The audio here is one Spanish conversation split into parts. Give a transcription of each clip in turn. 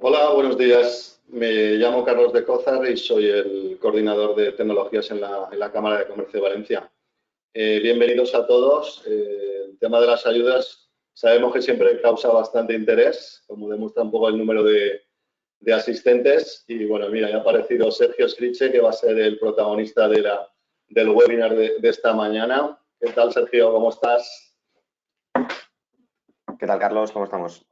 Hola, buenos días. Me llamo Carlos de Cózar y soy el coordinador de tecnologías en la Cámara de Comercio de Valencia. Bienvenidos a todos. El tema de las ayudas sabemos que siempre causa bastante interés, como demuestra un poco el número de asistentes. Y bueno, mira, ya ha aparecido Sergio Scriche, que va a ser el protagonista del webinar de esta mañana. ¿Qué tal, Sergio? ¿Cómo estás? ¿Qué tal, Carlos? ¿Cómo estamos?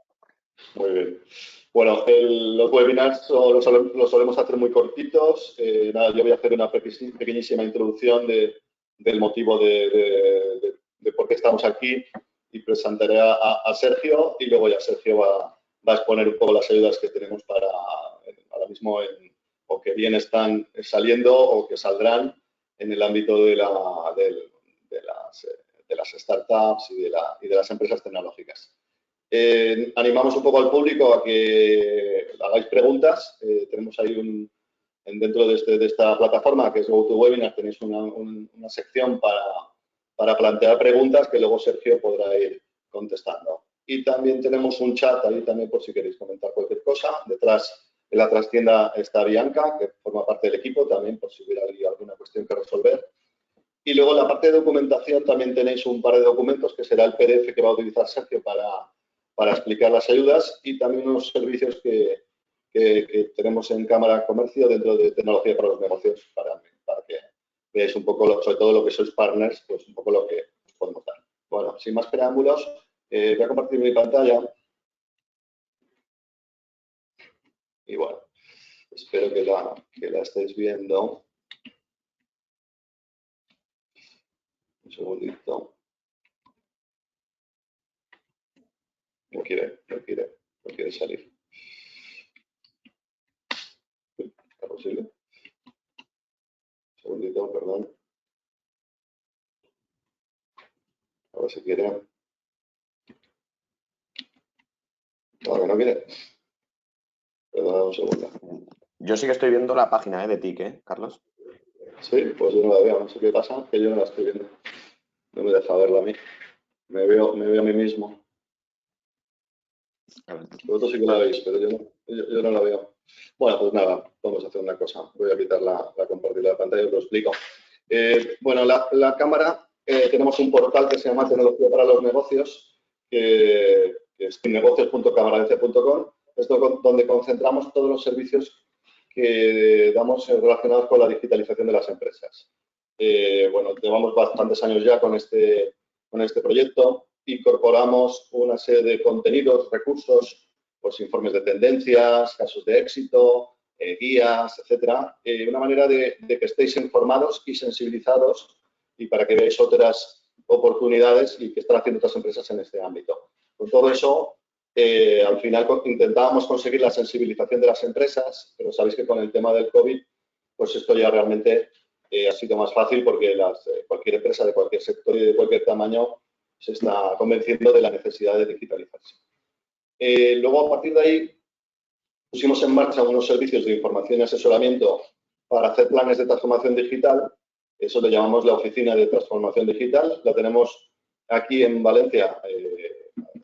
Muy bien. Bueno, los webinars los solemos hacer muy cortitos. Nada, yo voy a hacer una pequeñísima introducción del motivo de por qué estamos aquí y presentaré a Sergio y luego ya Sergio va a exponer un poco las ayudas que tenemos para ahora mismo o que bien están saliendo o que saldrán en el ámbito de las startups y de las empresas tecnológicas. Animamos un poco al público a que hagáis preguntas. Tenemos ahí dentro de esta plataforma que es GoToWebinar, tenéis una sección para plantear preguntas que luego Sergio podrá ir contestando. Y también tenemos un chat ahí también por si queréis comentar cualquier cosa. Detrás, en la trastienda, está Bianca, que forma parte del equipo también por si hubiera alguna cuestión que resolver. Y luego en la parte de documentación también tenéis un par de documentos que será el PDF que va a utilizar Sergio para explicar las ayudas y también unos servicios que tenemos en Cámara de Comercio dentro de tecnología para los negocios para que veáis un poco, sobre todo lo que sois partners, pues un poco lo que os podemos dar. Bueno, sin más preámbulos, voy a compartir mi pantalla y bueno, espero que la estéis viendo. Un segundito. No quiere salir. ¿Es posible? Un segundito, perdón. Ahora si quiere. No quiere. Perdón, un segundo. Yo sí que estoy viendo la página de TIC, Carlos. Sí, pues yo no la veo. No sé qué pasa, que yo no la estoy viendo. No me deja verla a mí. Me veo a mí mismo. Vosotros sí que la veis, pero yo no la veo. Bueno, pues nada, vamos a hacer una cosa. Voy a quitar la compartir la pantalla y os lo explico. Bueno, la cámara, tenemos un portal que se llama Tecnología para los Negocios, que es negocios.cámaradense.com. Esto donde concentramos todos los servicios que damos relacionados con la digitalización de las empresas. Bueno, llevamos bastantes años ya con este proyecto. Incorporamos una serie de contenidos, recursos, pues informes de tendencias, casos de éxito, guías, etcétera. Una manera de que estéis informados y sensibilizados y para que veáis otras oportunidades y que están haciendo otras empresas en este ámbito. Con todo eso, al final intentábamos conseguir la sensibilización de las empresas, pero sabéis que con el tema del COVID, pues esto ya realmente ha sido más fácil porque cualquier empresa de cualquier sector y de cualquier tamaño se está convenciendo de la necesidad de digitalizarse. Luego, a partir de ahí, pusimos en marcha unos servicios de información y asesoramiento para hacer planes de transformación digital. Eso le llamamos la Oficina de Transformación Digital. La tenemos aquí en Valencia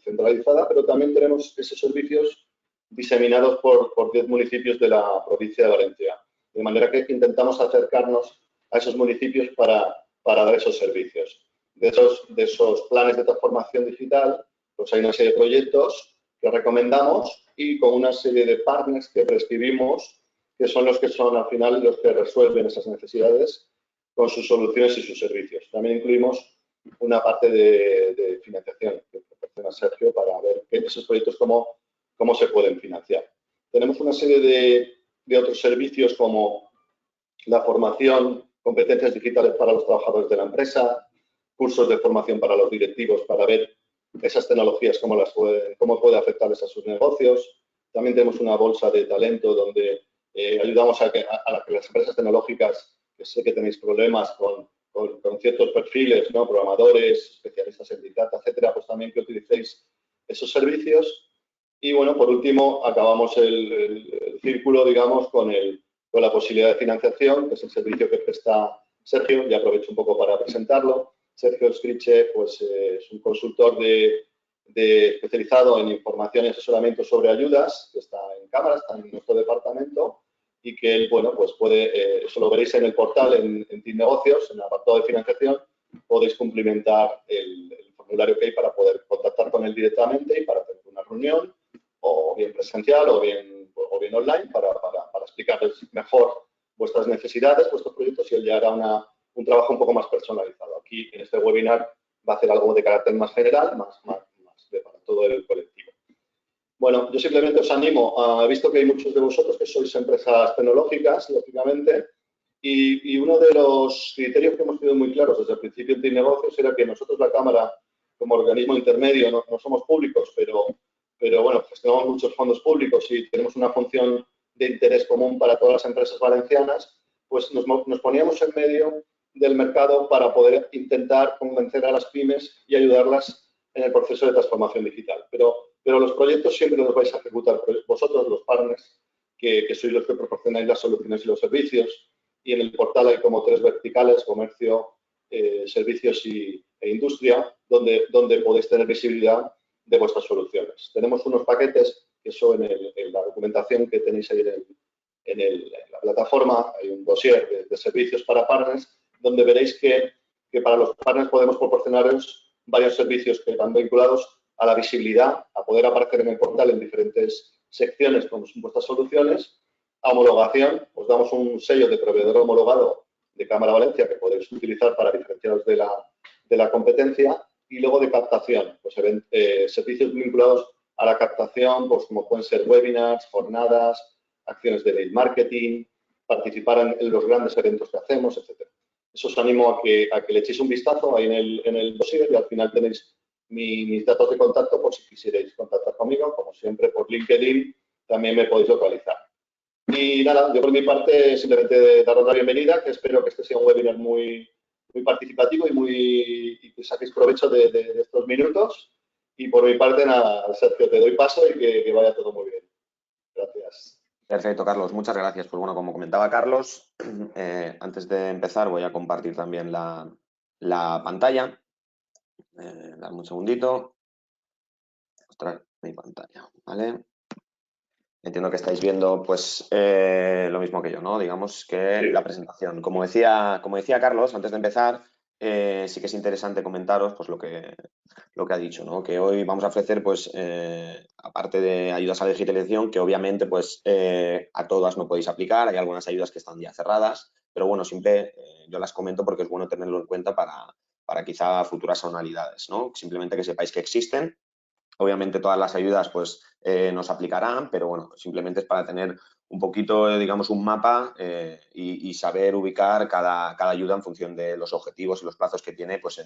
centralizada, pero también tenemos esos servicios diseminados por 10 municipios de la provincia de Valencia. De manera que intentamos acercarnos a esos municipios para dar esos servicios. De esos planes de transformación digital, pues hay una serie de proyectos que recomendamos y con una serie de partners que prescribimos, que son al final los que resuelven esas necesidades con sus soluciones y sus servicios. También incluimos una parte de financiación que proporciona Sergio para ver esos proyectos cómo se pueden financiar. Tenemos una serie de otros servicios como la formación, competencias digitales para los trabajadores de la empresa, cursos de formación para los directivos para ver esas tecnologías, cómo puede afectarles a sus negocios. También tenemos una bolsa de talento donde ayudamos a que las empresas tecnológicas, que sé que tenéis problemas con ciertos perfiles, ¿no? Programadores, especialistas en Big Data, etcétera, pues también que utilicéis esos servicios. Y bueno, por último, acabamos el círculo, digamos, con la posibilidad de financiación, que es el servicio que presta Sergio, y aprovecho un poco para presentarlo. Sergio Scriche, pues, es un consultor de especializado en información y asesoramiento sobre ayudas, que está en cámara, está en nuestro departamento, y que él, bueno, pues puede, eso lo veréis en el portal, en Team Negocios, en el apartado de financiación, podéis cumplimentar el formulario que hay para poder contactar con él directamente y para tener una reunión, o bien presencial o bien online, para explicarles mejor vuestras necesidades, vuestros proyectos, y él ya hará un trabajo un poco más personalizado. Aquí, en este webinar, va a hacer algo de carácter más general, más para todo el colectivo. Bueno, yo simplemente os animo, he visto que hay muchos de vosotros que sois empresas tecnológicas, lógicamente, y uno de los criterios que hemos tenido muy claros desde el principio de negocios era que nosotros, la Cámara, como organismo intermedio, no somos públicos, pero bueno, gestionamos muchos fondos públicos y tenemos una función de interés común para todas las empresas valencianas, pues nos poníamos en medio del mercado para poder intentar convencer a las pymes y ayudarlas en el proceso de transformación digital. Pero los proyectos siempre los vais a ejecutar vosotros, los partners, que sois los que proporcionáis las soluciones y los servicios. Y en el portal hay como 3 verticales: comercio, servicios e industria, donde podéis tener visibilidad de vuestras soluciones. Tenemos unos paquetes, que eso en la documentación que tenéis ahí en la plataforma, hay un dossier de servicios para partners, donde veréis que para los partners podemos proporcionaros varios servicios que van vinculados a la visibilidad, a poder aparecer en el portal en diferentes secciones con vuestras soluciones, a homologación. Os damos un sello de proveedor homologado de Cámara Valencia que podéis utilizar para diferenciaros de la competencia, y luego de captación, pues servicios vinculados a la captación, pues como pueden ser webinars, jornadas, acciones de lead marketing, participar en los grandes eventos que hacemos, etc. Eso os animo a que le echéis un vistazo ahí en el dossier, y al final tenéis mis datos de contacto por si quisierais contactar conmigo. Como siempre, por LinkedIn también me podéis localizar. Y nada, yo por mi parte simplemente daros la bienvenida, que espero que este sea un webinar muy participativo y que saquéis provecho de estos minutos. Y por mi parte, nada, Sergio, te doy paso y que vaya todo muy bien. Gracias. Perfecto, Carlos. Muchas gracias. Pues bueno, como comentaba Carlos, antes de empezar voy a compartir también la pantalla. Dame un segundito. Mostrar mi pantalla, ¿vale? Entiendo que estáis viendo pues lo mismo que yo, ¿no? Digamos que Sí. la presentación. Como decía Carlos, antes de empezar, sí que es interesante comentaros pues lo que ha dicho, ¿no? Que hoy vamos a ofrecer, pues, aparte de ayudas a la digitalización, que obviamente pues a todas no podéis aplicar, hay algunas ayudas que están ya cerradas, pero bueno, siempre yo las comento porque es bueno tenerlo en cuenta para quizá futuras anualidades, ¿no? Simplemente que sepáis que existen. Obviamente todas las ayudas pues nos aplicarán, pero bueno, simplemente es para tener un poquito, digamos, un mapa y saber ubicar cada ayuda en función de los objetivos y los plazos que tiene, pues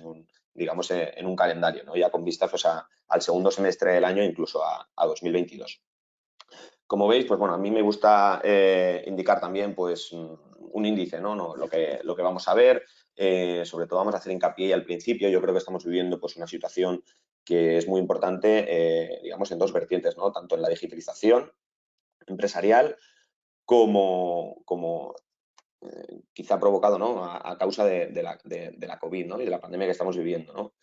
digamos, en un calendario, ¿no? Ya con vistas pues, al segundo semestre del año, incluso a 2022. Como veis, pues bueno, a mí me gusta indicar también pues un índice, ¿no? Lo que vamos a ver, sobre todo vamos a hacer hincapié al principio. Yo creo que estamos viviendo pues una situación que es muy importante, digamos, en 2 vertientes, ¿no? Tanto en la digitalización empresarial como quizá provocado, ¿no? A causa de la COVID, ¿no? Y de la pandemia que estamos viviendo, ¿no?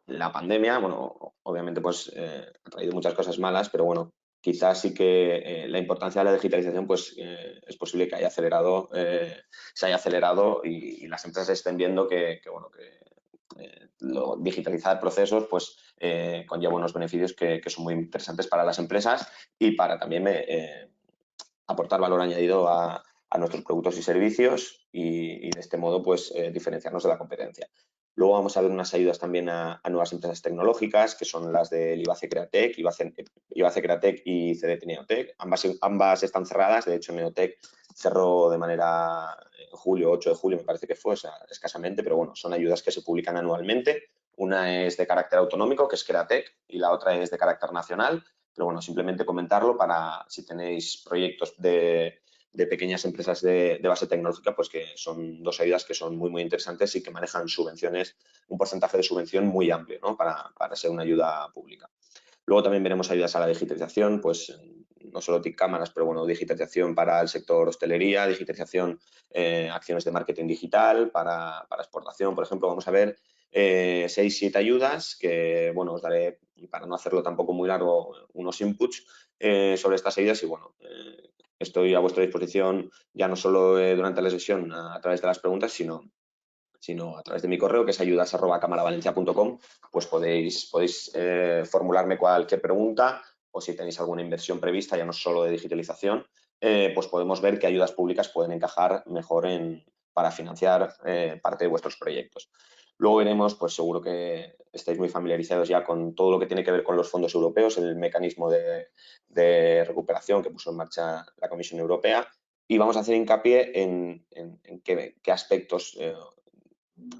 La pandemia, bueno, obviamente pues ha traído muchas cosas malas, pero bueno, quizás sí que la importancia de la digitalización pues es posible que se haya acelerado y las empresas estén viendo bueno, digitalizar procesos pues conlleva unos beneficios que son muy interesantes para las empresas y para también aportar valor añadido a nuestros productos y servicios y de este modo pues diferenciarnos de la competencia. Luego vamos a ver unas ayudas también a nuevas empresas tecnológicas, que son las del IBACE Createc, IBACE Createc y CDT Neotec. Ambas están cerradas, de hecho Neotec cerró de manera en julio, 8 de julio me parece que fue, o sea, escasamente, pero bueno, son ayudas que se publican anualmente. Una es de carácter autonómico, que es Createc, y la otra es de carácter nacional. Pero bueno, simplemente comentarlo para si tenéis proyectos de pequeñas empresas de base tecnológica, pues que son 2 ayudas que son muy interesantes y que manejan subvenciones, un porcentaje de subvención muy amplio, ¿no? Para ser una ayuda pública. Luego también veremos ayudas a la digitalización, pues no solo TIC cámaras, pero bueno, digitalización para el sector hostelería, digitalización, acciones de marketing digital, para exportación, por ejemplo, vamos a ver 6-7 ayudas que, bueno, os daré y para no hacerlo tampoco muy largo, unos inputs sobre estas ayudas y bueno, estoy a vuestra disposición ya no solo durante la sesión a través de las preguntas, sino a través de mi correo, que es ayudas@cámaravalencia.com, pues podéis formularme cualquier pregunta o si tenéis alguna inversión prevista, ya no solo de digitalización, pues podemos ver qué ayudas públicas pueden encajar mejor para financiar parte de vuestros proyectos. Luego veremos, pues seguro que estáis muy familiarizados ya con todo lo que tiene que ver con los fondos europeos, el mecanismo de recuperación que puso en marcha la Comisión Europea, y vamos a hacer hincapié en qué aspectos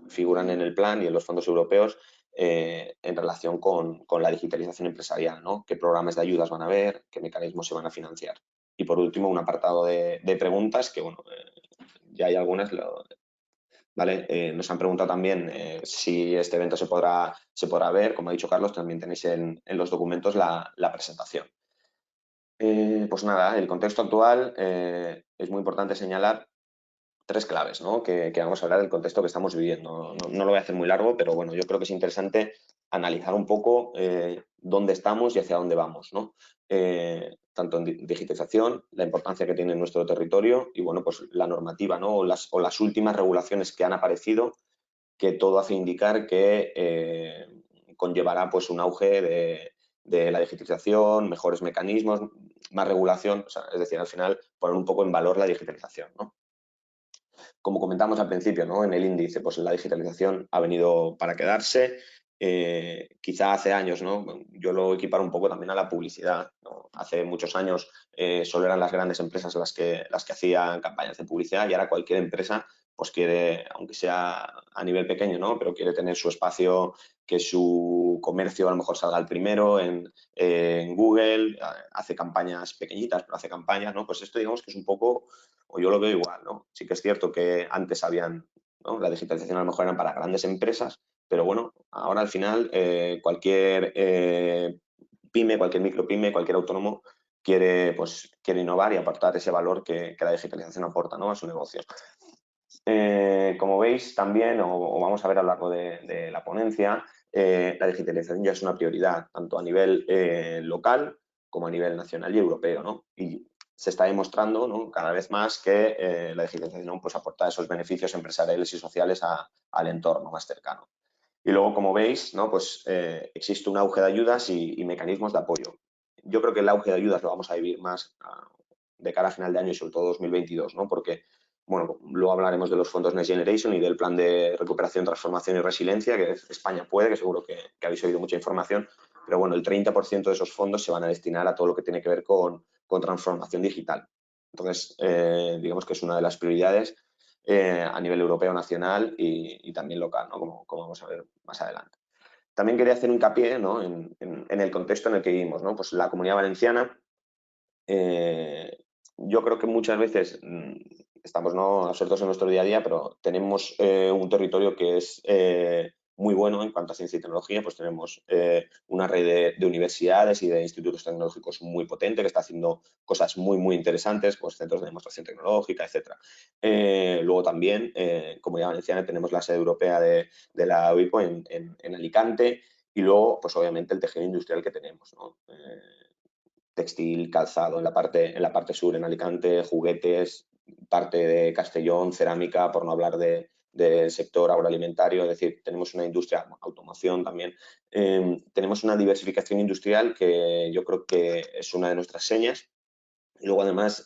figuran en el plan y en los fondos europeos en relación con la digitalización empresarial, ¿no? Qué programas de ayudas van a haber, qué mecanismos se van a financiar. Y por último, un apartado de preguntas que, bueno, ya hay algunas, ¿vale? Nos han preguntado también si este evento se podrá ver. Como ha dicho Carlos, también tenéis en los documentos la presentación. Pues nada, el contexto actual es muy importante señalar tres claves, ¿no? Que vamos a hablar del contexto que estamos viviendo. No lo voy a hacer muy largo, pero bueno, yo creo que es interesante analizar un poco dónde estamos y hacia dónde vamos, ¿no? Tanto en digitalización, la importancia que tiene en nuestro territorio y, bueno, pues la normativa, ¿no? O las últimas regulaciones que han aparecido, que todo hace indicar que conllevará pues un auge de la digitalización, mejores mecanismos, más regulación, o sea, es decir, al final poner un poco en valor la digitalización, ¿no? Como comentamos al principio, ¿no? En el índice, pues la digitalización ha venido para quedarse. Quizá hace años, ¿no? Yo lo equiparo un poco también a la publicidad, ¿no? Hace muchos años solo eran las grandes empresas las que hacían campañas de publicidad y ahora cualquier empresa pues quiere, aunque sea a nivel pequeño, ¿no? Pero quiere tener su espacio, que su comercio a lo mejor salga al primero en Google, hace campañas pequeñitas, pero hace campañas, ¿no? Pues esto digamos que es un poco, o yo lo veo igual, ¿no? Sí que es cierto que antes habían, ¿no? La digitalización a lo mejor eran para grandes empresas, pero bueno, ahora al final cualquier pyme, cualquier micropyme, cualquier autónomo quiere innovar y aportar ese valor que la digitalización aporta, ¿no? A su negocio. Como veis también, o vamos a ver a lo largo de la ponencia, la digitalización ya es una prioridad, tanto a nivel local como a nivel nacional y europeo, ¿no? Y se está demostrando, ¿no? Cada vez más que la digitalización pues, aporta esos beneficios empresariales y sociales al entorno más cercano. Y luego, como veis, ¿no? Pues existe un auge de ayudas y mecanismos de apoyo. Yo creo que el auge de ayudas lo vamos a vivir más de cara a final de año y sobre todo 2022, ¿no? Porque, bueno, luego hablaremos de los fondos Next Generation y del plan de recuperación, transformación y resiliencia, que España puede, que seguro que habéis oído mucha información, pero bueno, el 30% de esos fondos se van a destinar a todo lo que tiene que ver con transformación digital. Entonces, digamos que es una de las prioridades a nivel europeo, nacional y también local, ¿no? Como vamos a ver más adelante. También quería hacer un hincapié, ¿no? en el contexto en el que vivimos, ¿no? Pues la Comunidad Valenciana, yo creo que muchas veces estamos, ¿no?, absortos en nuestro día a día, pero tenemos un territorio que es muy bueno en cuanto a ciencia y tecnología, pues tenemos una red de universidades y de institutos tecnológicos muy potente que está haciendo cosas muy, muy interesantes, pues centros de demostración tecnológica, etc. Luego también, Comunidad Valenciana, tenemos la sede europea de la UIPO en Alicante y luego, pues obviamente, el tejido industrial que tenemos, ¿no? Textil, calzado en la parte sur, en Alicante, juguetes, parte de Castellón, cerámica, por no hablar del sector agroalimentario, es decir, tenemos una industria, automoción también, tenemos una diversificación industrial que yo creo que es una de nuestras señas. Y luego, además,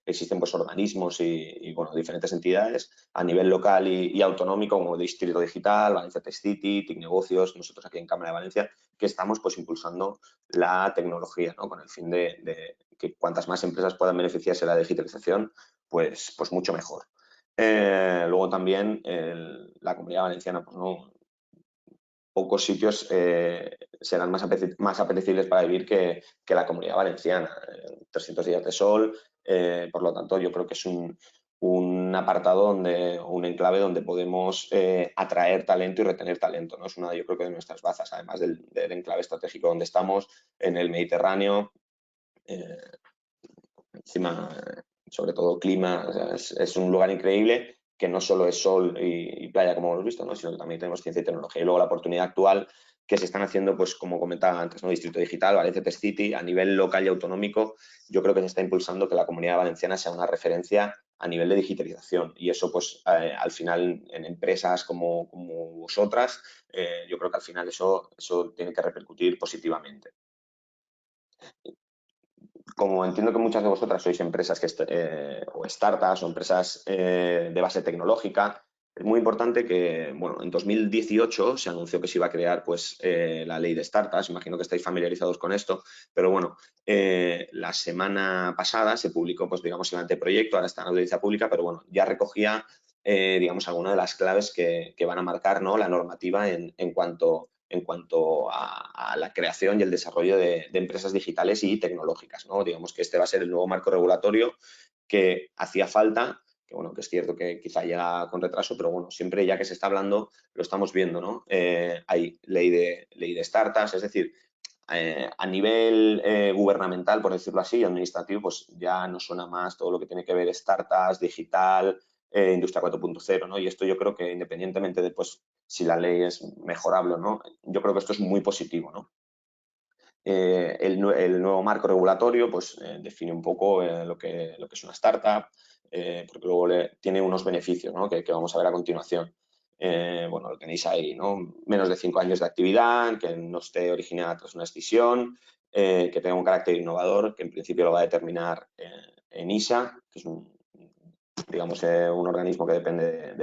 existen pues, organismos y bueno, diferentes entidades a nivel local y autonómico, como Distrito Digital, Valencia Tech City, TIC Negocios, nosotros aquí en Cámara de Valencia, que estamos pues, impulsando la tecnología, ¿no? Con el fin de que cuantas más empresas puedan beneficiarse de la digitalización, pues mucho mejor. Luego también la Comunidad Valenciana, pues, ¿no? Pocos sitios serán más apetecibles para vivir que la Comunidad Valenciana. 300 días de sol, por lo tanto, yo creo que es un apartado un enclave donde podemos atraer talento y retener talento, ¿no? Es una, yo creo que de nuestras bazas, además del enclave estratégico donde estamos, en el Mediterráneo, encima, sobre todo clima, o sea, es un lugar increíble que no solo es sol y playa, como hemos visto, ¿no? Sino que también tenemos ciencia y tecnología. Y luego la oportunidad actual que se están haciendo, pues como comentaba antes, ¿no? Distrito Digital, Valencia Tech City, a nivel local y autonómico, yo creo que se está impulsando que la Comunidad Valenciana sea una referencia a nivel de digitalización. Y eso, pues, al final, en empresas como vosotras, yo creo que al final eso tiene que repercutir positivamente. Como entiendo que muchas de vosotras sois empresas o startups o empresas de base tecnológica, es muy importante que, bueno, en 2018 se anunció que se iba a crear pues, la ley de startups, imagino que estáis familiarizados con esto, pero bueno, la semana pasada se publicó, pues digamos, el anteproyecto, ahora está en audiencia pública, pero bueno, ya recogía, digamos, algunas de las claves que van a marcar, ¿no?, la normativa en cuanto a la creación y el desarrollo de empresas digitales y tecnológicas, ¿no? Digamos que este va a ser el nuevo marco regulatorio que hacía falta, que bueno, que es cierto que quizá llega con retraso, pero bueno, siempre ya que se está hablando, lo estamos viendo, ¿no? Hay ley de startups, es decir, a nivel gubernamental, por decirlo así, administrativo, pues ya no suena más todo lo que tiene que ver startups, digital, industria 4.0, ¿no? Y esto yo creo que independientemente de pues, si la ley es mejorable o no, yo creo que esto es muy positivo, ¿no? El nuevo marco regulatorio pues, define un poco lo que es una startup, porque luego tiene unos beneficios, ¿no?, que vamos a ver a continuación. Bueno, lo tenéis ahí, ¿no? Menos de 5 años de actividad, que no esté originada tras una escisión, que tenga un carácter innovador, que en principio lo va a determinar en ISA, que es digamos, un organismo que depende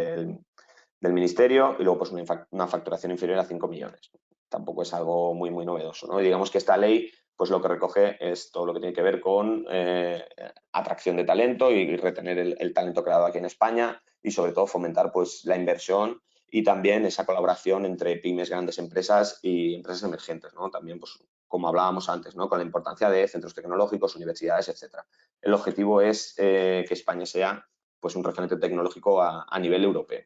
del ministerio, y luego pues una facturación inferior a 5 millones. Tampoco es algo muy novedoso, ¿no? Y digamos que esta ley pues lo que recoge es todo lo que tiene que ver con atracción de talento y retener el talento creado aquí en España y sobre todo fomentar pues la inversión y también esa colaboración entre pymes, grandes empresas y empresas emergentes, ¿no? También pues como hablábamos antes, ¿no?, con la importancia de centros tecnológicos, universidades, etcétera. El objetivo es que España sea pues un referente tecnológico a nivel europeo.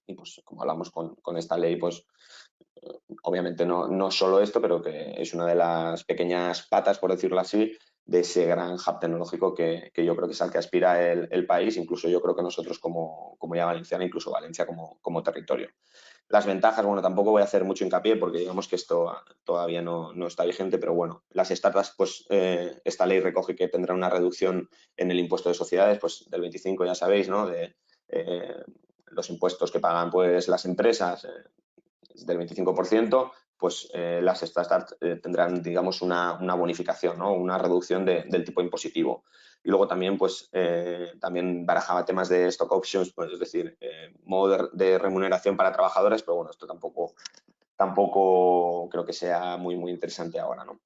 Y pues como hablamos con esta ley, pues obviamente no solo esto, pero que es una de las pequeñas patas, por decirlo así, de ese gran hub tecnológico que yo creo que es al que aspira el país, incluso yo creo que nosotros como Comunidad Valenciana, incluso Valencia como territorio. Las ventajas, bueno, tampoco voy a hacer mucho hincapié porque digamos que esto todavía no está vigente, pero bueno, las startups, pues esta ley recoge que tendrá una reducción en el impuesto de sociedades, pues del 25, ya sabéis, ¿no?, de los impuestos que pagan pues las empresas, del 25%, pues las startups tendrán, digamos, una bonificación, ¿no?, una reducción del tipo impositivo. Y luego también, pues, también barajaba temas de stock options, pues, es decir, modo de remuneración para trabajadores, pero bueno, esto tampoco creo que sea muy interesante ahora, ¿no?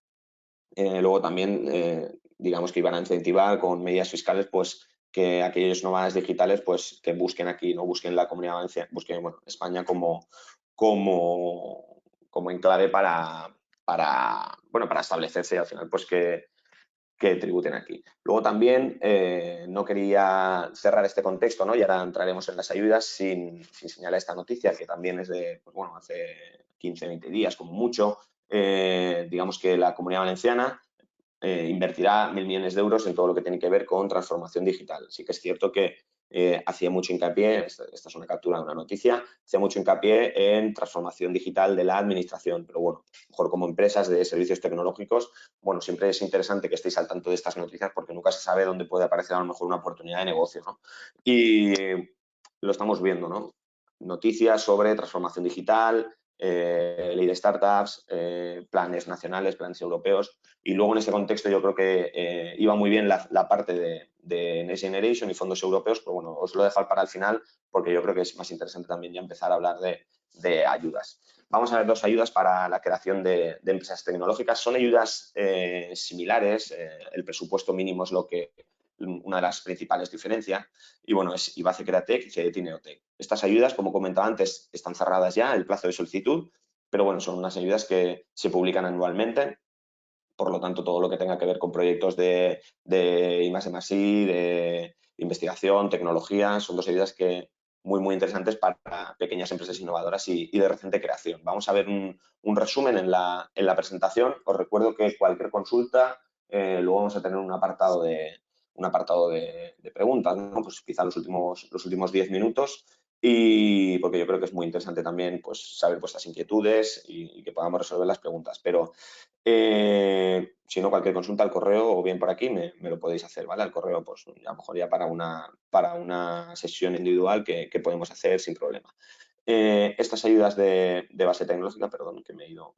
Luego también, digamos que iban a incentivar con medidas fiscales, pues, que aquellos nómadas digitales, pues, que busquen aquí, no busquen la Comunidad Valenciana, busquen, bueno, España como enclave bueno, para establecerse y al final, pues, que tributen aquí. Luego también no quería cerrar este contexto, ¿no?, y ahora entraremos en las ayudas sin señalar esta noticia, que también es de, pues bueno, hace 15, 20 días como mucho. Digamos que la Comunidad Valenciana invertirá 1.000 millones de euros en todo lo que tiene que ver con transformación digital. Sí que es cierto que hacía mucho hincapié, esta es una captura de una noticia, hacía mucho hincapié en transformación digital de la administración, pero bueno, mejor como empresas de servicios tecnológicos, bueno, siempre es interesante que estéis al tanto de estas noticias porque nunca se sabe dónde puede aparecer a lo mejor una oportunidad de negocio, ¿no? Y lo estamos viendo, ¿no? Noticias sobre transformación digital, ley de startups, planes nacionales, planes europeos. Y luego en ese contexto yo creo que iba muy bien la parte de Next Generation y fondos europeos, pero bueno, os lo dejo para el final porque yo creo que es más interesante también ya empezar a hablar de ayudas. Vamos a ver dos ayudas para la creación de empresas tecnológicas. Son ayudas similares, el presupuesto mínimo es una de las principales diferencias, y bueno, es IBACE Createc y CEDETI Neotec. Estas ayudas, como comentaba antes, están cerradas ya, el plazo de solicitud, pero bueno, son unas ayudas que se publican anualmente. Por lo tanto, todo lo que tenga que ver con proyectos de I+D+I, de investigación, tecnología, son dos ayudas que muy interesantes para pequeñas empresas innovadoras y de reciente creación. Vamos a ver un resumen en la presentación. Os recuerdo que cualquier consulta, luego vamos a tener un apartado un apartado de preguntas, ¿no? Pues quizá los últimos 10 minutos, y porque yo creo que es muy interesante también pues, saber vuestras inquietudes y que podamos resolver las preguntas. Pero si no, cualquier consulta al correo o bien por aquí me lo podéis hacer, ¿vale? Al correo, pues a lo mejor ya para una sesión individual que podemos hacer sin problema. Estas ayudas de base tecnológica, perdón, que me he ido.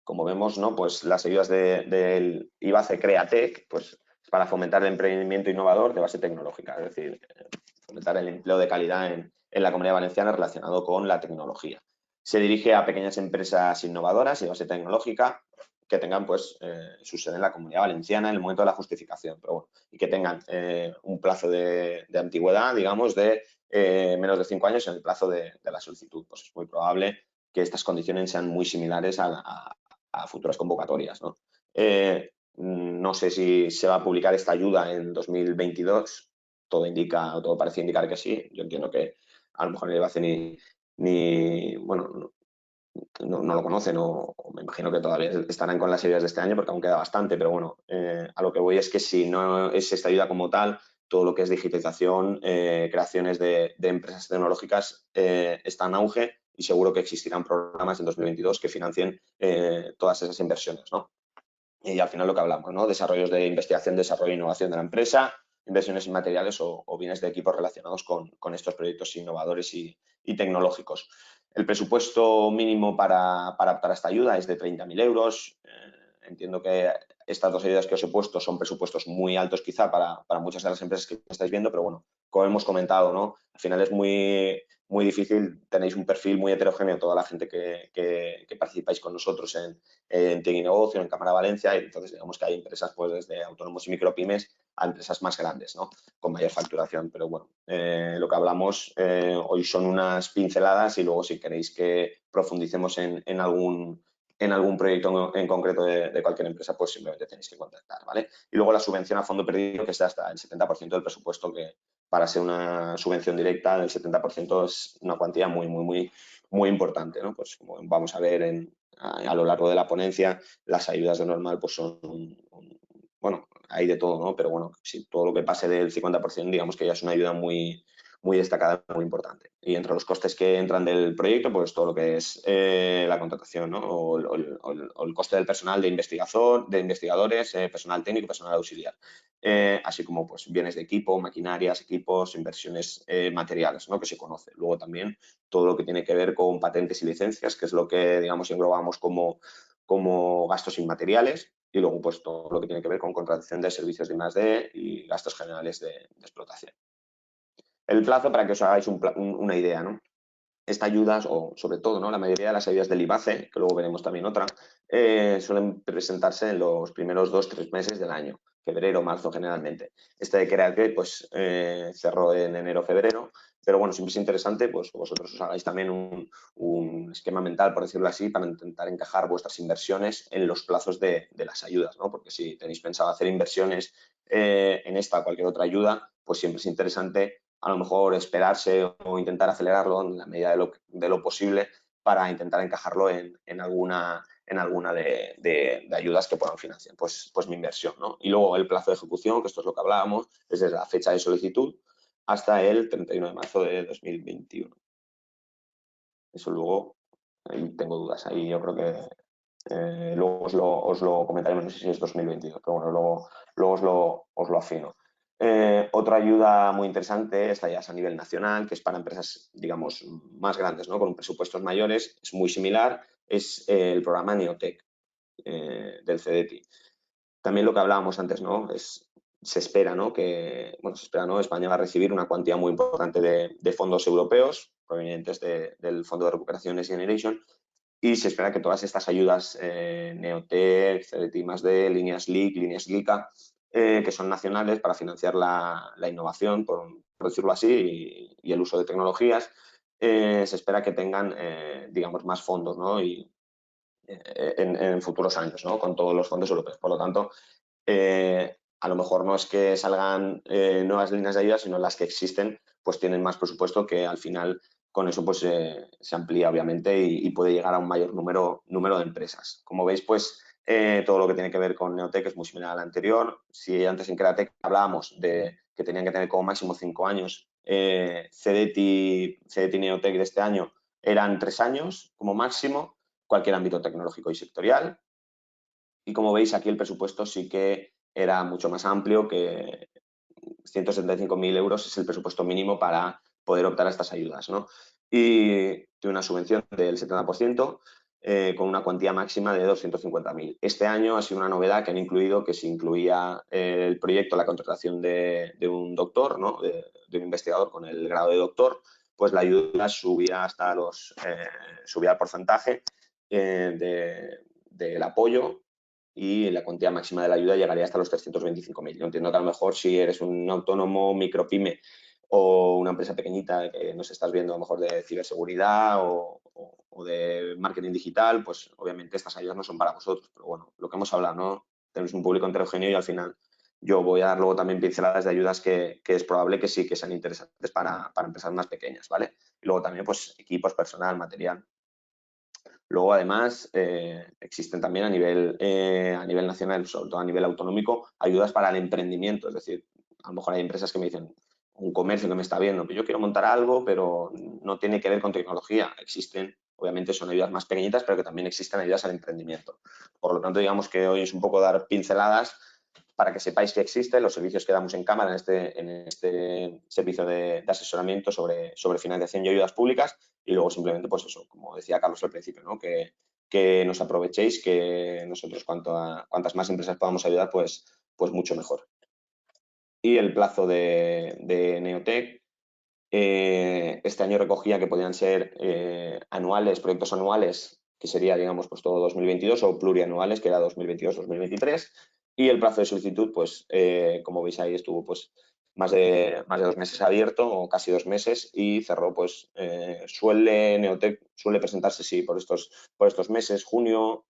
Como vemos, ¿no? Pues las ayudas del IBACE Createc, pues para fomentar el emprendimiento innovador de base tecnológica, es decir, fomentar el empleo de calidad en la Comunidad Valenciana relacionado con la tecnología. Se dirige a pequeñas empresas innovadoras y de base tecnológica que tengan pues su sede en la Comunidad Valenciana en el momento de la justificación, pero bueno, y que tengan un plazo de antigüedad, digamos, de menos de 5 años en el plazo de la solicitud. Pues es muy probable que estas condiciones sean muy similares a futuras convocatorias, ¿no? No sé si se va a publicar esta ayuda en 2022, todo parece indicar que sí. Yo entiendo que a lo mejor ni IBACE bueno, no lo conocen o me imagino que todavía estarán con las ayudas de este año porque aún queda bastante, pero bueno, a lo que voy es que si no es esta ayuda como tal, todo lo que es digitalización, creaciones de empresas tecnológicas está en auge y seguro que existirán programas en 2022 que financien todas esas inversiones, ¿no? Y al final lo que hablamos, ¿no? Desarrollos de investigación, desarrollo e innovación de la empresa, inversiones en materiales o bienes de equipos relacionados con estos proyectos innovadores y tecnológicos. El presupuesto mínimo para optar a esta ayuda es de 30.000 euros. Entiendo que estas dos ayudas que os he puesto son presupuestos muy altos quizá para muchas de las empresas que estáis viendo, pero bueno, como hemos comentado, ¿no? Al final es muy difícil, tenéis un perfil muy heterogéneo, toda la gente que participáis con nosotros en Tec y Negocio, en Cámara Valencia, y entonces digamos que hay empresas pues desde autónomos y micropymes a empresas más grandes, ¿no? Con mayor facturación, pero bueno, lo que hablamos hoy son unas pinceladas y luego si queréis que profundicemos en algún proyecto en concreto de cualquier empresa, pues simplemente tenéis que contactar, ¿vale? Y luego la subvención a fondo perdido, que está hasta el 70% del presupuesto, que para ser una subvención directa del 70% es una cuantía muy importante, ¿no? Pues como vamos a ver a lo largo de la ponencia, las ayudas de normal pues son, bueno, hay de todo, ¿no? Pero bueno, si todo lo que pase del 50%, digamos que ya es una ayuda muy destacada, muy importante. Y entre los costes que entran del proyecto, pues todo lo que es la contratación, ¿no? O el coste del personal de investigadores, personal técnico, personal auxiliar. Así como pues bienes de equipo, maquinarias, equipos, inversiones materiales, ¿no? Que se conoce. Luego también todo lo que tiene que ver con patentes y licencias, que es lo que, digamos, englobamos como gastos inmateriales, y luego pues todo lo que tiene que ver con contratación de servicios de I+D y gastos generales de explotación. El plazo, para que os hagáis una idea, ¿no? Esta ayuda, o sobre todo, ¿no? La mayoría de las ayudas del IBACE, que luego veremos también otra, suelen presentarse en los primeros 2-3 meses del año, febrero, marzo generalmente. Este de Createc, pues cerró en enero-febrero, pero bueno, siempre es interesante, pues vosotros os hagáis también un esquema mental, por decirlo así, para intentar encajar vuestras inversiones en los plazos de las ayudas, ¿no? Porque si tenéis pensado hacer inversiones en esta o cualquier otra ayuda, pues siempre es interesante a lo mejor esperarse o intentar acelerarlo en la medida de lo posible para intentar encajarlo en alguna de ayudas que puedan financiar pues mi inversión, ¿no? Y luego el plazo de ejecución, que esto es lo que hablábamos, es desde la fecha de solicitud hasta el 31 de marzo de 2021. Eso luego, ahí tengo dudas, ahí yo creo que luego os lo comentaremos, no sé si es 2022, pero bueno, luego os lo afino. Otra ayuda muy interesante, esta ya es a nivel nacional, que es para empresas, digamos, más grandes, ¿no? Con presupuestos mayores, es muy similar, es el programa Neotec del CDTI. También lo que hablábamos antes, ¿no? Se espera, ¿no? España va a recibir una cuantía muy importante de fondos europeos provenientes del Fondo de Recuperación Next Generation, y se espera que todas estas ayudas, Neotec, CDTI+D, líneas LIC, líneas GLICA, que son nacionales para financiar la innovación, por decirlo así, y el uso de tecnologías, se espera que tengan, digamos, más fondos, ¿no? Y en futuros años, ¿no? Con todos los fondos europeos. Por lo tanto, a lo mejor no es que salgan nuevas líneas de ayuda, sino las que existen pues tienen más presupuesto, que al final con eso pues se amplía obviamente y puede llegar a un mayor número de empresas. Como veis, pues Todo lo que tiene que ver con Neotec es muy similar al anterior. Si antes en Createc hablábamos de que tenían que tener como máximo 5 años, CDTI Neotec de este año eran 3 años como máximo, cualquier ámbito tecnológico y sectorial. Y como veis aquí el presupuesto sí que era mucho más amplio, que 175.000 euros es el presupuesto mínimo para poder optar a estas ayudas, ¿no? Y tiene una subvención del 70%, con una cuantía máxima de 250.000. Este año ha sido una novedad que han incluido que se incluía el proyecto, la contratación de un doctor, ¿no? de un investigador con el grado de doctor, pues la ayuda subía hasta subía el porcentaje del apoyo, y la cuantía máxima de la ayuda llegaría hasta los 325.000. Yo entiendo que a lo mejor si eres un autónomo, micropyme o una empresa pequeñita que nos estás viendo a lo mejor de ciberseguridad o de marketing digital, pues obviamente estas ayudas no son para vosotros. Pero bueno, lo que hemos hablado, ¿no? Tenemos un público heterogéneo y al final yo voy a dar luego también pinceladas de ayudas que es probable que sí que sean interesantes para empresas más pequeñas, ¿vale? Y luego también pues equipos, personal, material. Luego, además, existen también a nivel nacional, sobre todo a nivel autonómico, ayudas para el emprendimiento. Es decir, a lo mejor hay empresas que me dicen, un comercio que me está viendo, que yo quiero montar algo, pero no tiene que ver con tecnología. Existen, obviamente, son ayudas más pequeñitas, pero que también existen ayudas al emprendimiento. Por lo tanto, digamos que hoy es un poco dar pinceladas para que sepáis que existen los servicios que damos en cámara en este servicio de asesoramiento sobre financiación y ayudas públicas. Y luego simplemente, pues eso, como decía Carlos al principio, ¿no? Que nos aprovechéis, que nosotros cuantas más empresas podamos ayudar, pues mucho mejor. Y el plazo de Neotec, este año recogía que podían ser anuales, proyectos anuales, que sería, digamos, pues todo 2022, o plurianuales, que era 2022-2023. Y el plazo de solicitud, pues, como veis ahí, estuvo pues más de 2 meses abierto, o casi 2 meses, y cerró, pues, Neotec suele presentarse, sí, por estos meses, junio,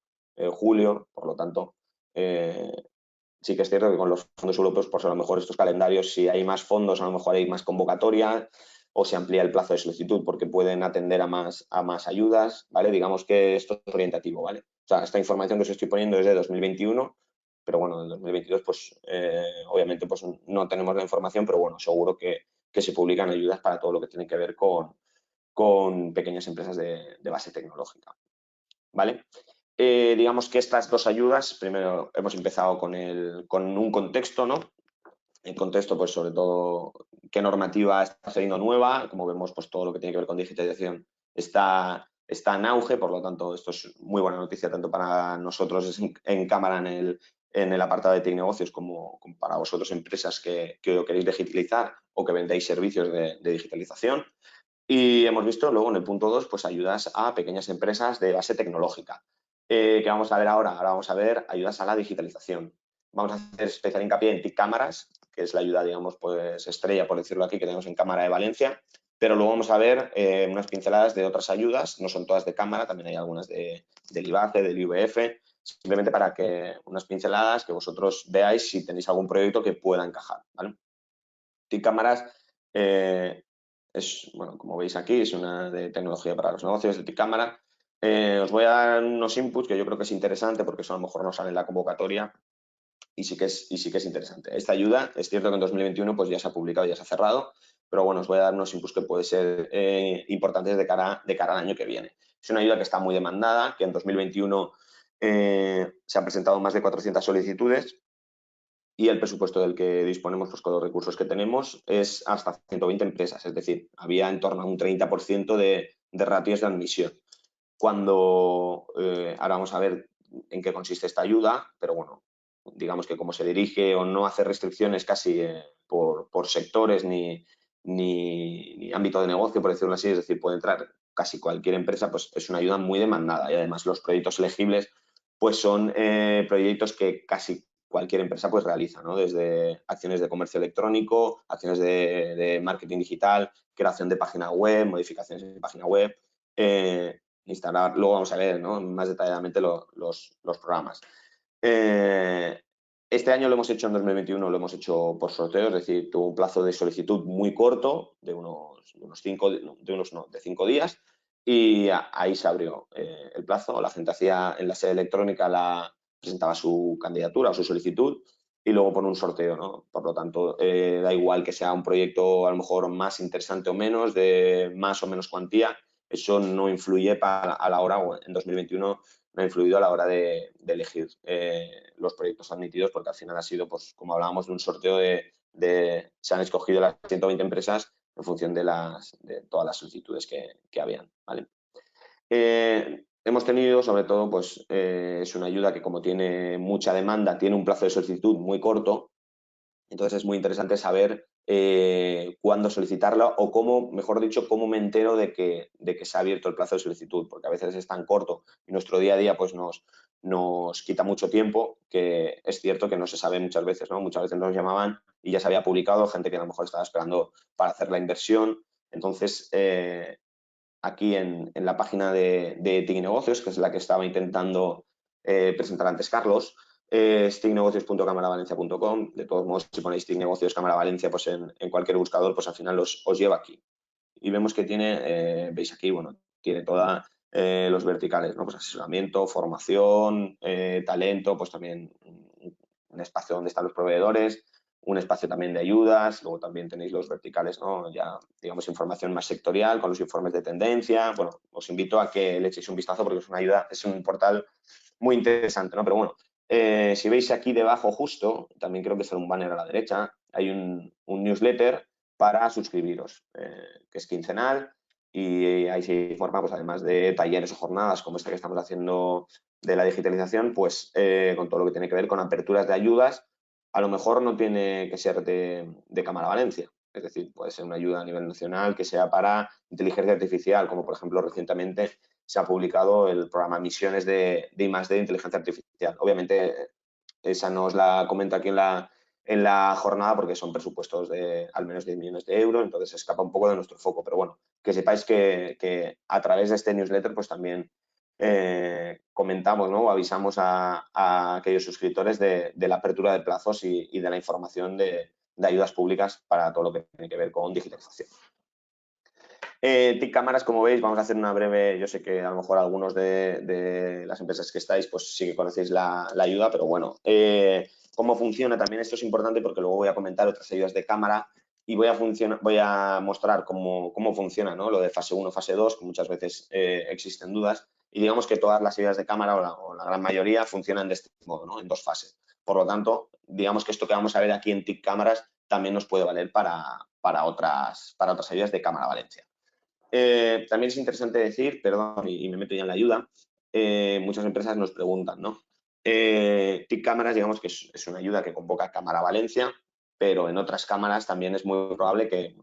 julio, por lo tanto, sí que es cierto que con los fondos europeos, pues a lo mejor estos calendarios, si hay más fondos, a lo mejor hay más convocatoria o se amplía el plazo de solicitud porque pueden atender a más ayudas, ¿vale? Digamos que esto es orientativo, ¿vale? O sea, esta información que os estoy poniendo es de 2021, pero bueno, en 2022, pues obviamente pues no tenemos la información, pero bueno, seguro que se publican ayudas para todo lo que tiene que ver con pequeñas empresas de base tecnológica, ¿vale? Digamos que estas dos ayudas, primero hemos empezado con un contexto, ¿no? El contexto, pues sobre todo, qué normativa está saliendo nueva. Como vemos, pues todo lo que tiene que ver con digitalización está en auge, por lo tanto, esto es muy buena noticia tanto para nosotros en cámara en el apartado de Tecnegocios como para vosotros, empresas que lo queréis digitalizar o que vendéis servicios de digitalización. Y hemos visto luego en el punto 2, pues ayudas a pequeñas empresas de base tecnológica. ¿Qué vamos a ver ahora? Ahora vamos a ver ayudas a la digitalización. Vamos a hacer especial hincapié en TIC Cámaras, que es la ayuda, digamos, pues estrella, por decirlo aquí, que tenemos en Cámara de Valencia. Pero luego vamos a ver unas pinceladas de otras ayudas, no son todas de cámara, también hay algunas del IBACE, del IVF, simplemente para que unas pinceladas que vosotros veáis si tenéis algún proyecto que pueda encajar, ¿vale? TIC Cámaras es, bueno, como veis aquí, es una de tecnología para los negocios, de TIC Cámara. Os voy a dar unos inputs que yo creo que es interesante porque eso a lo mejor no sale en la convocatoria y sí que es interesante. Esta ayuda, es cierto que en 2021 pues ya se ha publicado, ya se ha cerrado, pero bueno, os voy a dar unos inputs que pueden ser importantes de cara al año que viene. Es una ayuda que está muy demandada, que en 2021 se han presentado más de 400 solicitudes y el presupuesto del que disponemos, pues con los recursos que tenemos, es hasta 120 empresas, es decir, había en torno a un 30% de ratios de admisión. Ahora vamos a ver en qué consiste esta ayuda, pero bueno, digamos que como se dirige o no hace restricciones casi por sectores ni ámbito de negocio, por decirlo así, es decir, puede entrar casi cualquier empresa, pues es una ayuda muy demandada y además los proyectos elegibles pues son proyectos que casi cualquier empresa pues realiza, ¿no? Desde acciones de comercio electrónico, acciones de marketing digital, creación de página web, modificaciones de página web, instalar, luego vamos a ver, ¿no?, más detalladamente los programas. Este año lo hemos hecho en 2021, lo hemos hecho por sorteo, es decir, tuvo un plazo de solicitud muy corto, de 5 días, y ahí se abrió el plazo. La gente hacía en la sede electrónica presentaba su candidatura o su solicitud y luego por un sorteo, ¿no? Por lo tanto, da igual que sea un proyecto a lo mejor más interesante o menos, de más o menos cuantía, eso no influye a la hora, o en 2021 no ha influido a la hora de elegir los proyectos admitidos, porque al final ha sido, pues como hablábamos, de un sorteo se han escogido las 120 empresas en función de todas las solicitudes que habían, ¿vale? Hemos tenido, sobre todo, pues es una ayuda que como tiene mucha demanda, tiene un plazo de solicitud muy corto, entonces es muy interesante saber cuándo solicitarla o cómo, mejor dicho, cómo me entero de que se ha abierto el plazo de solicitud, porque a veces es tan corto y nuestro día a día pues nos quita mucho tiempo, que es cierto que no se sabe muchas veces, ¿no? Muchas veces nos llamaban y ya se había publicado, gente que a lo mejor estaba esperando para hacer la inversión. Entonces, aquí en la página de TIC Negocios, que es la que estaba intentando presentar antes Carlos, es ticnegocios.camaravalentia.com. De todos modos, si ponéis TIC Negocios Cámara Valencia, pues en cualquier buscador, pues al final os lleva aquí. Y vemos que tiene, veis aquí, bueno, tiene todos los verticales, ¿no? Pues asesoramiento, formación, talento, pues también un espacio donde están los proveedores, un espacio también de ayudas, luego también tenéis los verticales, ¿no? Ya, digamos, información más sectorial con los informes de tendencia. Bueno, os invito a que le echéis un vistazo porque es una ayuda, es un portal muy interesante, ¿no? Pero bueno, si veis aquí debajo justo, también creo que está un banner a la derecha, hay un newsletter para suscribiros, que es quincenal y ahí se informa, pues además de talleres o jornadas como esta que estamos haciendo de la digitalización, pues con todo lo que tiene que ver con aperturas de ayudas. A lo mejor no tiene que ser de Cámara Valencia, es decir, puede ser una ayuda a nivel nacional que sea para inteligencia artificial, como por ejemplo recientemente se ha publicado el programa Misiones de I+D de inteligencia artificial. Obviamente esa no os la comento aquí en la jornada porque son presupuestos de al menos 10 millones de euros, entonces se escapa un poco de nuestro foco, pero bueno, que sepáis que a través de este newsletter pues también comentamos, ¿no? O avisamos a aquellos suscriptores de la apertura de plazos y de la información de ayudas públicas para todo lo que tiene que ver con digitalización. TIC Cámaras, como veis, vamos a hacer una breve, yo sé que a lo mejor algunos de las empresas que estáis pues sí que conocéis la ayuda, pero bueno, cómo funciona también esto es importante porque luego voy a comentar otras ayudas de cámara y voy a mostrar cómo funciona, ¿no? Lo de fase 1, fase 2, que muchas veces existen dudas, y digamos que todas las ayudas de cámara o la gran mayoría funcionan de este modo, ¿no? En 2 fases. Por lo tanto, digamos que esto que vamos a ver aquí en TIC Cámaras también nos puede valer para otras ayudas de Cámara Valencia. También es interesante decir, perdón, y me meto ya en la ayuda, muchas empresas nos preguntan, ¿no? TIC Cámaras, digamos que es una ayuda que convoca Cámara Valencia, pero en otras cámaras también es muy probable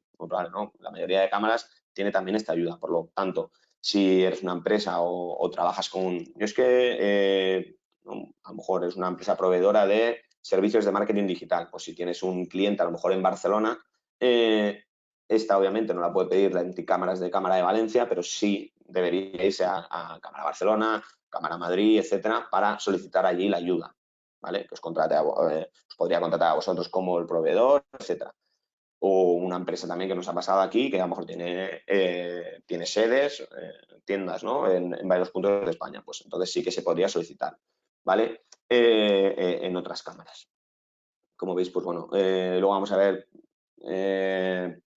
¿no? La mayoría de cámaras tiene también esta ayuda. Por lo tanto, si eres una empresa o trabajas con... Yo es que a lo mejor es una empresa proveedora de servicios de marketing digital, pues si tienes un cliente a lo mejor en Barcelona, esta obviamente no la puede pedir la TIC Cámaras de Cámara de Valencia, pero sí debería irse a Cámara Barcelona, Cámara Madrid, etcétera, para solicitar allí la ayuda, ¿vale? Que os podría contratar a vosotros como el proveedor, etcétera. O una empresa también que nos ha pasado aquí, que a lo mejor tiene sedes, tiendas, ¿no? En varios puntos de España, pues entonces sí que se podría solicitar, ¿vale? En otras cámaras. Como veis, pues bueno, luego vamos a ver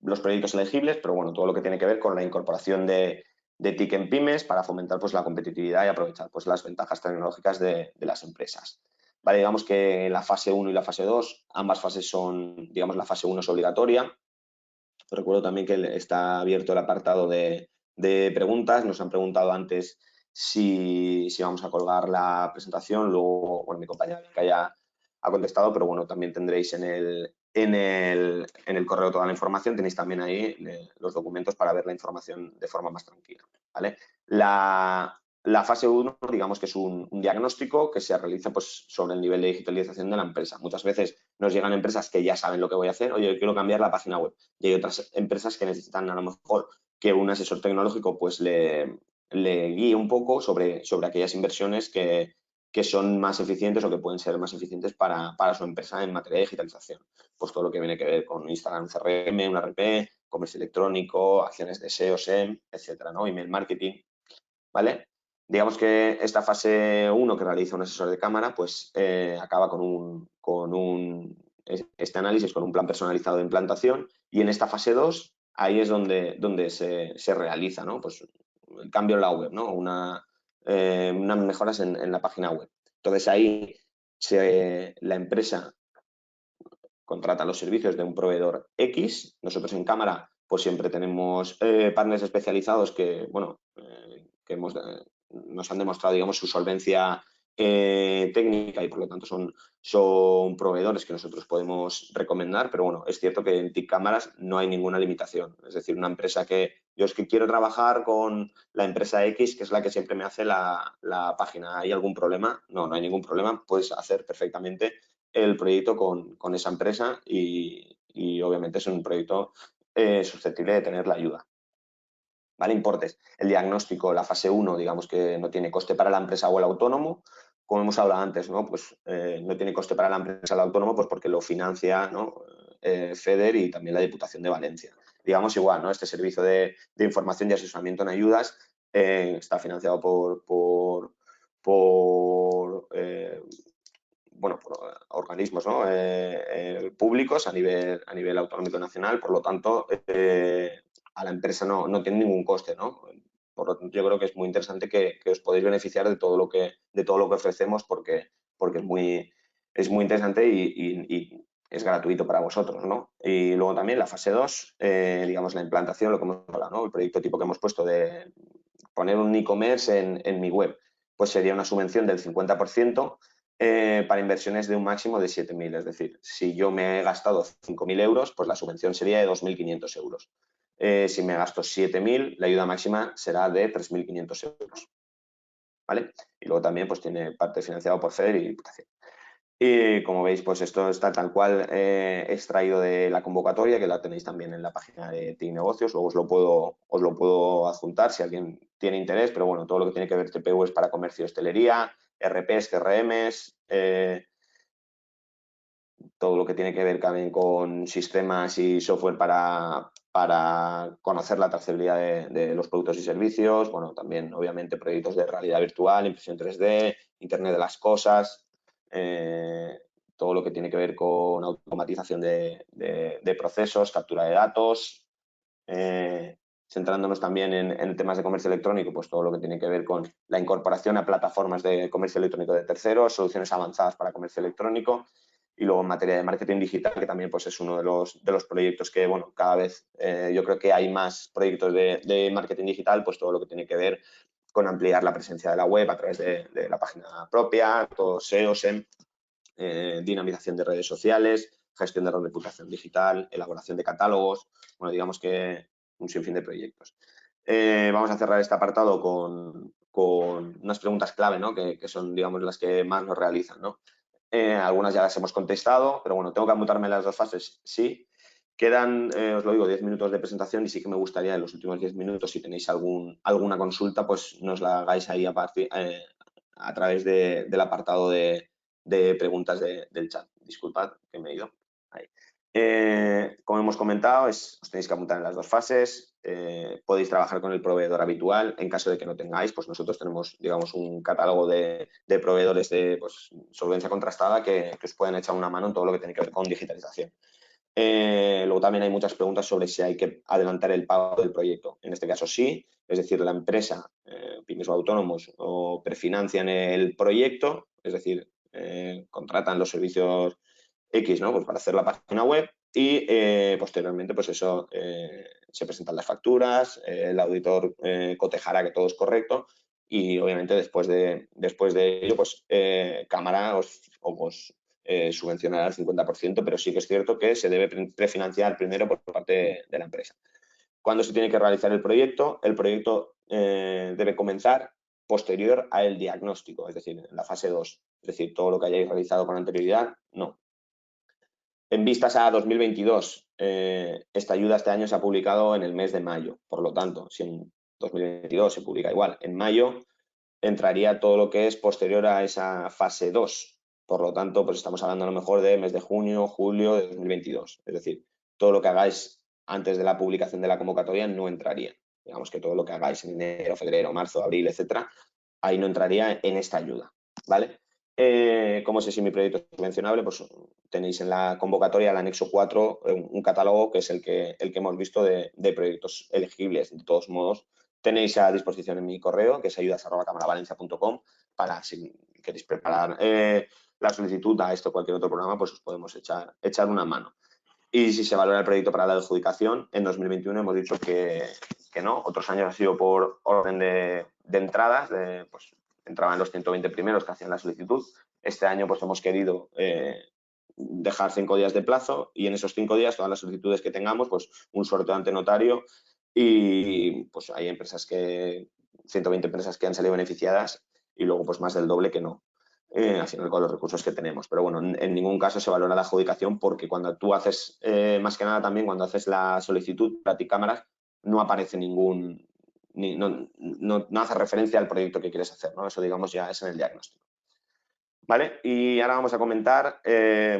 los proyectos elegibles, pero bueno, todo lo que tiene que ver con la incorporación de TIC en pymes para fomentar pues la competitividad y aprovechar pues las ventajas tecnológicas de las empresas. Vale, digamos que la fase 1 y la fase 2, ambas fases son, digamos, la fase 1 es obligatoria. Recuerdo también que está abierto el apartado de preguntas. Nos han preguntado antes si vamos a colgar la presentación, luego, bueno, mi compañera que haya ha contestado, pero bueno, también tendréis en el correo toda la información, tenéis también ahí los documentos para ver la información de forma más tranquila, ¿vale? La fase 1, digamos que es un diagnóstico que se realiza pues, sobre el nivel de digitalización de la empresa. Muchas veces nos llegan empresas que ya saben lo que voy a hacer, oye, yo quiero cambiar la página web. Y hay otras empresas que necesitan a lo mejor que un asesor tecnológico pues le guíe un poco sobre aquellas inversiones que son más eficientes o que pueden ser más eficientes para su empresa en materia de digitalización. Pues todo lo que viene que ver con Instagram, CRM, un RP, comercio electrónico, acciones de SEO, SEM, etcétera, ¿no? Email marketing, ¿vale? Digamos que esta fase 1 que realiza un asesor de cámara, pues acaba este análisis con un plan personalizado de implantación, y en esta fase 2 ahí es donde se realiza, ¿no? Pues el cambio en la web, ¿no? Unas mejoras en la página web. Entonces ahí la empresa contrata los servicios de un proveedor X. Nosotros en cámara pues siempre tenemos partners especializados que, bueno, nos han demostrado, digamos, su solvencia técnica, y por lo tanto son proveedores que nosotros podemos recomendar, pero bueno, es cierto que en TIC Cámaras no hay ninguna limitación. Es decir, una empresa yo es que quiero trabajar con la empresa X, que es la que siempre me hace la página. ¿Hay algún problema? No, no hay ningún problema. Puedes hacer perfectamente el proyecto con esa empresa, y obviamente es un proyecto susceptible de tener la ayuda. ¿Vale? Importes. El diagnóstico, la fase 1, digamos que no tiene coste para la empresa o el autónomo. Como hemos hablado antes, ¿no? Pues no tiene coste para la empresa o el autónomo, pues porque lo financia, ¿no? FEDER y también la Diputación de Valencia. Digamos igual, ¿no? Este servicio de información y asesoramiento en ayudas está financiado por organismos, ¿no? Públicos a nivel autonómico nacional. Por lo tanto, a la empresa no tiene ningún coste, ¿no? Por lo tanto, yo creo que es muy interesante que os podéis beneficiar de todo lo que ofrecemos, porque es muy interesante y es gratuito para vosotros, ¿no? Y luego también la fase 2, digamos, la implantación, lo que hemos hablado, ¿no? El proyecto tipo que hemos puesto de poner un e-commerce en mi web, pues sería una subvención del 50%, para inversiones de un máximo de 7.000. Es decir, si yo me he gastado 5.000 euros, pues la subvención sería de 2.500 euros. Si me gasto 7.000, la ayuda máxima será de 3.500 euros. ¿Vale? Y luego también pues tiene parte financiado por FEDER y Diputación. Y como veis, pues esto está tal cual extraído de la convocatoria, que la tenéis también en la página de TIC Negocios. Luego os lo puedo adjuntar si alguien tiene interés, pero bueno, todo lo que tiene que ver TPU es para comercio y hostelería, RPs, CRMs, todo lo que tiene que ver también con sistemas y software para conocer la trazabilidad de los productos y servicios. Bueno, también obviamente proyectos de realidad virtual, impresión 3D, Internet de las cosas, todo lo que tiene que ver con automatización de procesos, captura de datos, centrándonos también en temas de comercio electrónico, pues todo lo que tiene que ver con la incorporación a plataformas de comercio electrónico de terceros, soluciones avanzadas para comercio electrónico. Y luego en materia de marketing digital, que también pues, es uno de los proyectos que, bueno, cada vez yo creo que hay más proyectos de marketing digital, pues todo lo que tiene que ver con ampliar la presencia de la web a través de la página propia, todo SEO, SEM, dinamización de redes sociales, gestión de la reputación digital, elaboración de catálogos, bueno, digamos que un sinfín de proyectos. Vamos a cerrar este apartado con unas preguntas clave, ¿no? que son, digamos, las que más nos realizan, ¿no? Algunas ya las hemos contestado, pero bueno, ¿tengo que apuntarme en las dos fases? Sí. Quedan, os lo digo, 10 minutos de presentación, y sí que me gustaría en los últimos 10 minutos, si tenéis alguna consulta, pues nos la hagáis ahí a través del apartado de preguntas del chat. Disculpad que me he ido. Ahí. Como hemos comentado, os tenéis que apuntar en las dos fases. Podéis trabajar con el proveedor habitual. En caso de que no tengáis, pues nosotros tenemos, digamos, un catálogo de proveedores de pues, solvencia contrastada que os pueden echar una mano en todo lo que tiene que ver con digitalización. Luego también hay muchas preguntas sobre si hay que adelantar el pago del proyecto. En este caso sí, es decir, la empresa, pymes o autónomos, o prefinancian el proyecto, es decir, contratan los servicios X, ¿no? Pues para hacer la página web, y posteriormente pues eso se presentan las facturas, el auditor cotejará que todo es correcto, y obviamente después de ello pues cámara os subvencionará el 50%, pero sí que es cierto que se debe prefinanciar primero por parte de la empresa. ¿Cuándo se tiene que realizar el proyecto? El proyecto debe comenzar posterior al diagnóstico, es decir, en la fase 2. Es decir, todo lo que hayáis realizado con anterioridad, no. En vistas a 2022, esta ayuda este año se ha publicado en el mes de mayo. Por lo tanto, si en 2022 se publica igual en mayo, entraría todo lo que es posterior a esa fase 2. Por lo tanto, pues estamos hablando a lo mejor de mes de junio, julio de 2022. Es decir, todo lo que hagáis antes de la publicación de la convocatoria no entraría. Digamos que todo lo que hagáis en enero, febrero, marzo, abril, etcétera, ahí no entraría en esta ayuda, ¿vale? ¿Cómo sé si mi proyecto es subvencionable? Pues tenéis en la convocatoria, el anexo 4, un catálogo que es el que hemos visto de proyectos elegibles. De todos modos, tenéis a disposición en mi correo, que es ayudas@cámaravalencia.com, para si queréis preparar la solicitud a esto o cualquier otro programa, pues os podemos echar una mano. Y si se valora el proyecto para la adjudicación, en 2021 hemos dicho que no. Otros años ha sido por orden de entradas, pues entraban los 120 primeros que hacían la solicitud. Este año pues hemos querido dejar 5 días de plazo y en esos 5 días todas las solicitudes que tengamos, pues un sorteo ante notario y pues hay 120 empresas que han salido beneficiadas y luego pues más del doble que no. Al final con los recursos que tenemos. Pero bueno, en ningún caso se valora la adjudicación porque cuando tú haces, más que nada también cuando haces la solicitud para ti cámaras, no aparece no hace referencia al proyecto que quieres hacer, ¿no? Eso digamos ya es en el diagnóstico. ¿Vale? Y ahora vamos a comentar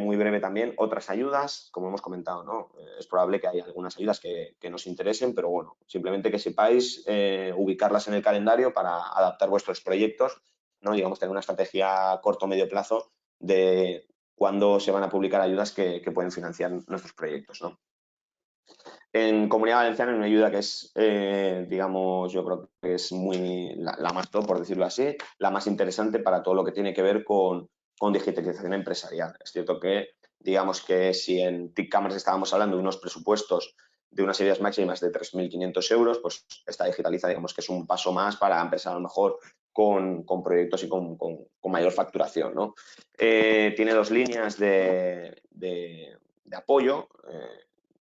muy breve también otras ayudas, como hemos comentado, ¿no? Es probable que haya algunas ayudas que nos interesen, pero bueno, simplemente que sepáis ubicarlas en el calendario para adaptar vuestros proyectos, ¿no? Digamos, tener una estrategia a corto o medio plazo de cuándo se van a publicar ayudas que pueden financiar nuestros proyectos, ¿no? En Comunidad Valenciana hay una ayuda que es, digamos, yo creo que es la más top, por decirlo así, la más interesante para todo lo que tiene que ver con digitalización empresarial. Es cierto que, digamos que si en TIC Cámaras estábamos hablando de unos presupuestos de unas ideas máximas de 3.500 euros, pues esta digitaliza, digamos que es un paso más para empezar a lo mejor con proyectos y con mayor facturación, ¿no? Tiene 2 líneas de apoyo,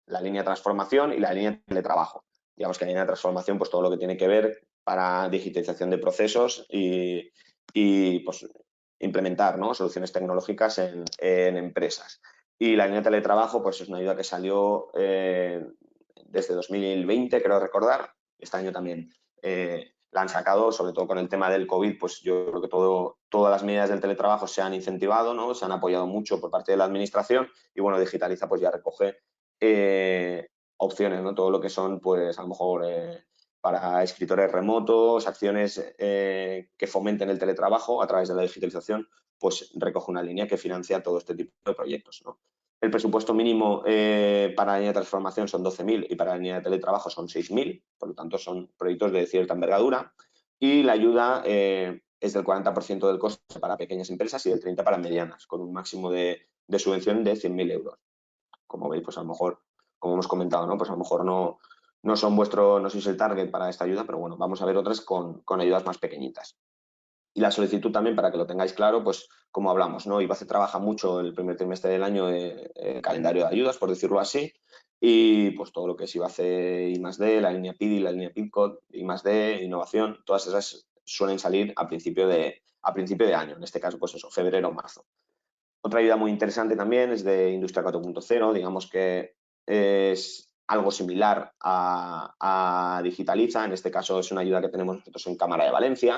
la línea de transformación y la línea de teletrabajo. Digamos que la línea de transformación, pues todo lo que tiene que ver para digitalización de procesos y pues, implementar, ¿no? Soluciones tecnológicas en empresas. Y la línea de teletrabajo, pues es una ayuda que salió desde 2020, creo recordar. Este año también la han sacado, sobre todo con el tema del COVID, pues yo creo que todas las medidas del teletrabajo se han incentivado, ¿no? Se han apoyado mucho por parte de la administración y bueno, Digitaliza pues ya recoge opciones, ¿no? Todo lo que son, pues a lo mejor para escritores remotos, acciones que fomenten el teletrabajo a través de la digitalización, pues recoge una línea que financia todo este tipo de proyectos, ¿no? El presupuesto mínimo para la línea de transformación son 12.000 y para la línea de teletrabajo son 6.000, por lo tanto son proyectos de cierta envergadura y la ayuda es del 40% del coste para pequeñas empresas y del 30% para medianas, con un máximo de subvención de 100.000 euros. Como veis, pues a lo mejor, como hemos comentado, ¿no? Pues a lo mejor no sois el target para esta ayuda, pero bueno, vamos a ver otras con ayudas más pequeñitas. Y la solicitud también, para que lo tengáis claro, pues como hablamos, ¿no? IBACE trabaja mucho el primer trimestre del año calendario de ayudas, por decirlo así, y pues todo lo que es IBACE I+D, la línea PIDI, la línea PIDCOD, I+D, innovación, todas esas suelen salir a principio de año, en este caso pues eso, febrero o marzo. Otra ayuda muy interesante también es de Industria 4.0, digamos que es algo similar a Digitaliza, en este caso es una ayuda que tenemos nosotros en Cámara de Valencia,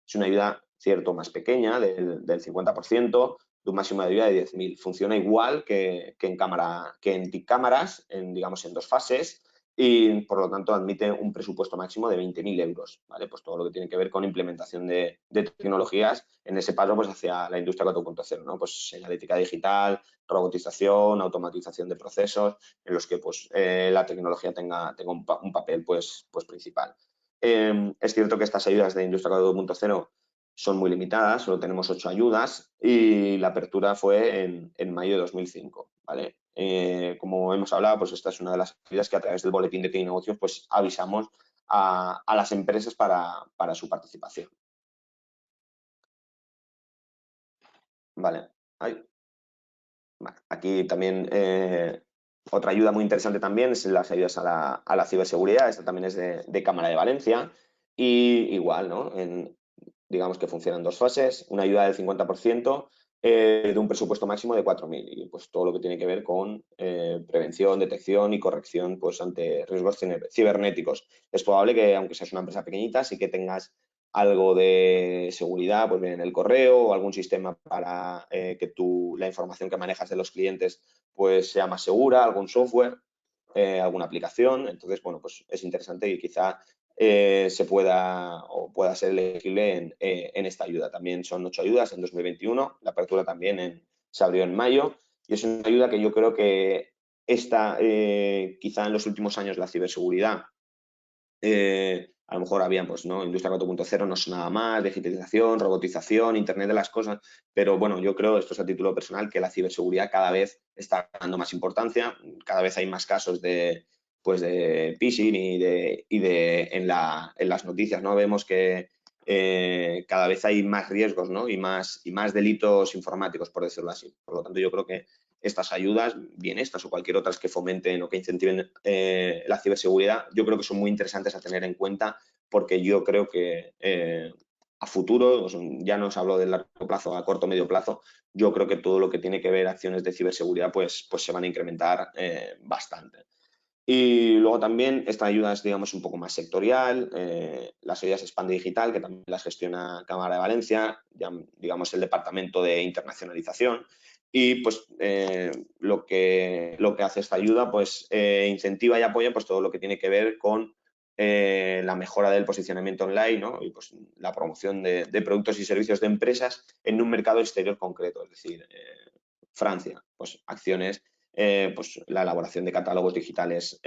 es una ayuda, cierto, más pequeña, del 50%, de un máximo de ayuda de 10.000. Funciona igual que en TIC Cámaras, digamos en 2 fases, y por lo tanto admite un presupuesto máximo de 20.000 euros, ¿vale? Pues todo lo que tiene que ver con implementación de tecnologías en ese paso pues hacia la industria 4.0, ¿no? Pues señalética digital, robotización, automatización de procesos, en los que pues la tecnología tenga un papel pues principal. Es cierto que estas ayudas de industria 4.0 son muy limitadas, solo tenemos 8 ayudas y la apertura fue en mayo de 2005, ¿vale? Como hemos hablado, pues esta es una de las ayudas que a través del boletín de TIC Negocios pues avisamos a las empresas para su participación. Vale. Aquí también otra ayuda muy interesante también es las ayudas a la ciberseguridad. Esta también es de Cámara de Valencia y igual, ¿no? Digamos que funciona en 2 fases, una ayuda del 50% de un presupuesto máximo de 4.000 y pues todo lo que tiene que ver con prevención, detección y corrección pues ante riesgos cibernéticos. Es probable que aunque seas una empresa pequeñita sí que tengas algo de seguridad, pues bien en el correo o algún sistema para que la información que manejas de los clientes pues sea más segura, algún software, alguna aplicación. Entonces, bueno, pues es interesante y quizá se pueda o pueda ser elegible en esta ayuda. También son 8 ayudas en 2021, la apertura también se abrió en mayo y es una ayuda que yo creo que esta, quizá en los últimos años la ciberseguridad, a lo mejor habían, pues, ¿no? Industria 4.0 no sonaba más, digitalización, robotización, Internet de las cosas, pero bueno, yo creo, esto es a título personal, que la ciberseguridad cada vez está dando más importancia, cada vez hay más casos pues, de phishing en las noticias, ¿no? Vemos que cada vez hay más riesgos, ¿no? y más delitos informáticos, por decirlo así. Por lo tanto, yo creo que estas ayudas, bien estas o cualquier otras que fomenten o que incentiven la ciberseguridad, yo creo que son muy interesantes a tener en cuenta porque yo creo que a futuro, ya no os hablo de largo plazo, a corto o medio plazo, yo creo que todo lo que tiene que ver acciones de ciberseguridad pues se van a incrementar bastante. Y luego también esta ayuda es, digamos, un poco más sectorial, las ayudas Expande Digital, que también las gestiona Cámara de Valencia, ya, digamos, el Departamento de Internacionalización. Y pues lo que hace esta ayuda, pues incentiva y apoya pues todo lo que tiene que ver con la mejora del posicionamiento online, ¿no? Y pues la promoción de productos y servicios de empresas en un mercado exterior concreto, es decir, Francia, pues acciones, pues la elaboración de catálogos digitales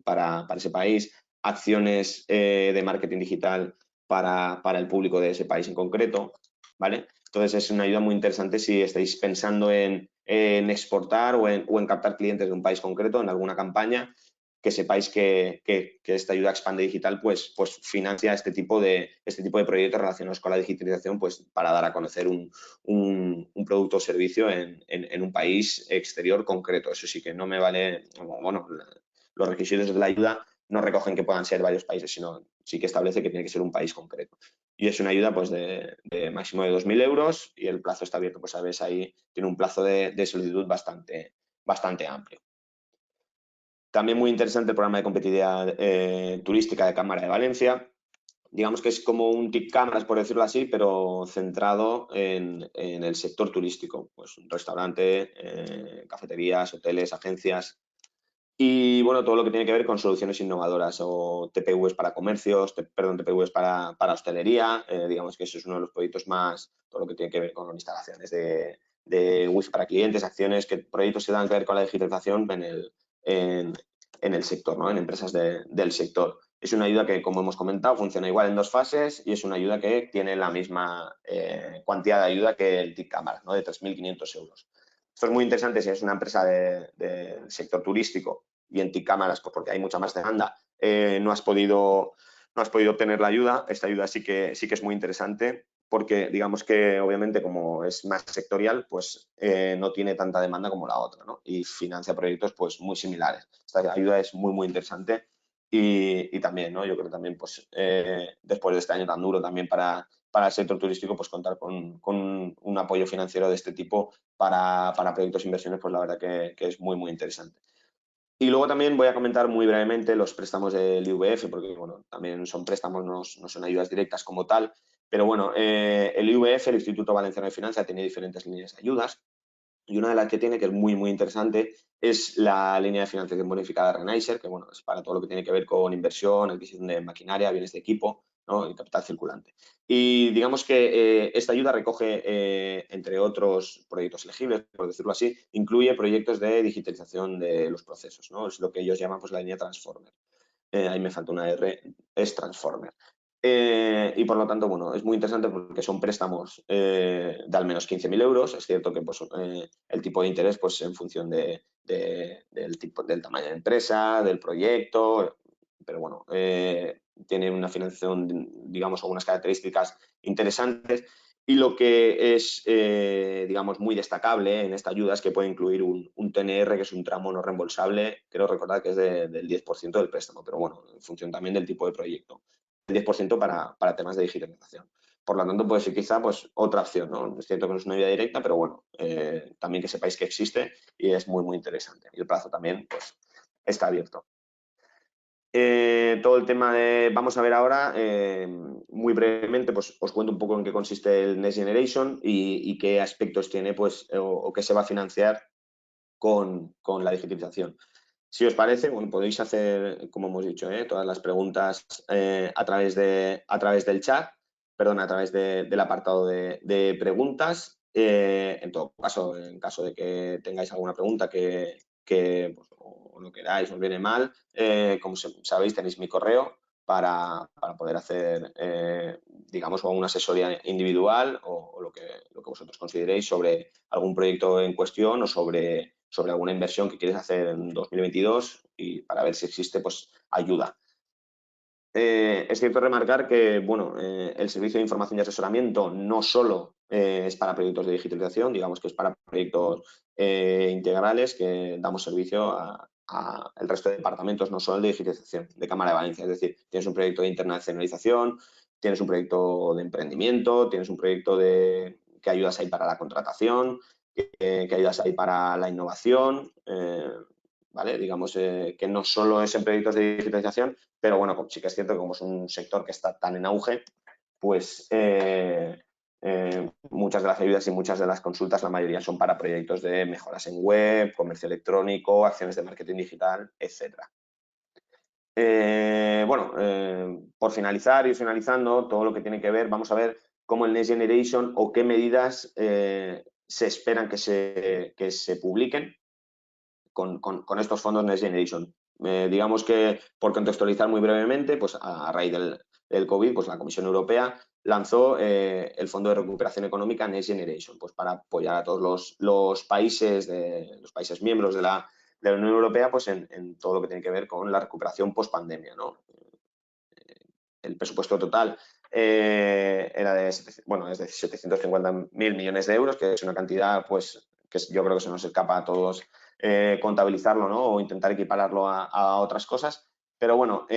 para ese país, acciones de marketing digital para el público de ese país en concreto, ¿vale? Entonces es una ayuda muy interesante si estáis pensando en exportar o en captar clientes de un país concreto en alguna campaña, que sepáis que esta ayuda Expande Digital pues financia este tipo de proyectos relacionados con la digitalización pues para dar a conocer un producto o servicio en un país exterior concreto. Eso sí que no me vale, bueno, los requisitos de la ayuda no recogen que puedan ser varios países, sino sí que establece que tiene que ser un país concreto. Y es una ayuda pues de máximo de 2.000 euros y el plazo está abierto, pues sabes, ahí tiene un plazo de solicitud bastante amplio. También muy interesante el programa de competitividad turística de Cámara de Valencia. Digamos que es como un TIC cámaras, por decirlo así, pero centrado en el sector turístico. Pues un restaurante, cafeterías, hoteles, agencias. Y bueno, todo lo que tiene que ver con soluciones innovadoras o TPVs para comercios, TPVs para hostelería. Digamos que eso es uno de los proyectos más, todo lo que tiene que ver con instalaciones de Wi-Fi para clientes, acciones, que proyectos que tengan que ver con la digitalización en el sector, ¿no? En empresas del sector. Es una ayuda que, como hemos comentado, funciona igual en 2 fases y es una ayuda que tiene la misma cuantía de ayuda que el TIC Cámara, ¿no? De 3.500 euros. Esto es muy interesante si es una empresa del sector turístico y en TIC Cámaras, pues porque hay mucha más demanda, no has podido obtener la ayuda. Esta ayuda sí que es muy interesante porque digamos que obviamente como es más sectorial, pues no tiene tanta demanda como la otra, ¿no? Y financia proyectos pues muy similares. Esta ayuda es muy interesante y también, ¿no? Yo creo que también pues después de este año tan duro también para el sector turístico, pues contar con un apoyo financiero de este tipo para proyectos e inversiones, pues la verdad que es muy interesante. Y luego también voy a comentar muy brevemente los préstamos del IVF, porque bueno, también son préstamos, no son ayudas directas como tal, pero bueno, el IVF, el Instituto Valenciano de Finanzas, tiene diferentes líneas de ayudas y una de las que tiene, que es muy interesante, es la línea de financiación bonificada Renaiser, que bueno, es para todo lo que tiene que ver con inversión, adquisición de maquinaria, bienes de equipo, ¿no? Y capital circulante. Y digamos que esta ayuda recoge, entre otros proyectos elegibles, por decirlo así, incluye proyectos de digitalización de los procesos, ¿no? Es lo que ellos llaman pues la línea Transformer. Ahí me falta una R, es Transformer. Y por lo tanto, bueno, es muy interesante porque son préstamos de al menos 15.000 euros. Es cierto que pues, el tipo de interés, pues en función del tamaño de empresa, del proyecto, pero bueno, tiene una financiación, digamos, algunas características interesantes. Y lo que es, digamos, muy destacable en esta ayuda es que puede incluir un TNR, que es un tramo no reembolsable, quiero recordar que es del 10% del préstamo, pero bueno, en función también del tipo de proyecto. El 10% para temas de digitalización. Por lo tanto, puede ser quizá pues, otra opción, ¿no? Es cierto que no es una ayuda directa, pero bueno, también que sepáis que existe y es muy interesante. Y el plazo también pues, está abierto. Todo el tema vamos a ver ahora, muy brevemente, pues os cuento un poco en qué consiste el Next Generation y qué aspectos tiene, pues, o qué se va a financiar con la digitalización. Si os parece, bueno, podéis hacer, como hemos dicho, todas las preguntas a través del chat, perdón, a través del apartado de preguntas. En todo caso, en caso de que tengáis alguna pregunta que pues, o no queráis, os viene mal, como sabéis, tenéis mi correo para poder hacer, digamos, una asesoría individual o lo que vosotros consideréis sobre algún proyecto en cuestión o sobre alguna inversión que quieres hacer en 2022 y para ver si existe pues ayuda. Es cierto remarcar que bueno, el servicio de información y asesoramiento no solo es para proyectos de digitalización, digamos que es para proyectos integrales que damos servicio a el resto de departamentos, no solo el de digitalización, de Cámara de Valencia. Es decir, tienes un proyecto de internacionalización, tienes un proyecto de emprendimiento, tienes un proyecto que ayudas ahí para la contratación, que ayudas ahí para la innovación, ¿vale? Digamos que no solo es en proyectos de digitalización, pero bueno, sí que es cierto que como es un sector que está tan en auge, pues muchas de las ayudas y muchas de las consultas, la mayoría son para proyectos de mejoras en web, comercio electrónico, acciones de marketing digital, etcétera. Por finalizar, ir finalizando todo lo que tiene que ver, vamos a ver cómo el Next Generation o qué medidas se esperan que se publiquen con estos fondos Next Generation. Digamos que, por contextualizar muy brevemente, pues a raíz del COVID, pues la Comisión Europea lanzó el Fondo de Recuperación Económica Next Generation, pues para apoyar a todos los países miembros de la Unión Europea pues en todo lo que tiene que ver con la recuperación post-pandemia, ¿no? El presupuesto total era de 750.000 millones de euros, que es una cantidad pues que yo creo que se nos escapa a todos contabilizarlo, ¿no? O intentar equipararlo a otras cosas. Pero bueno,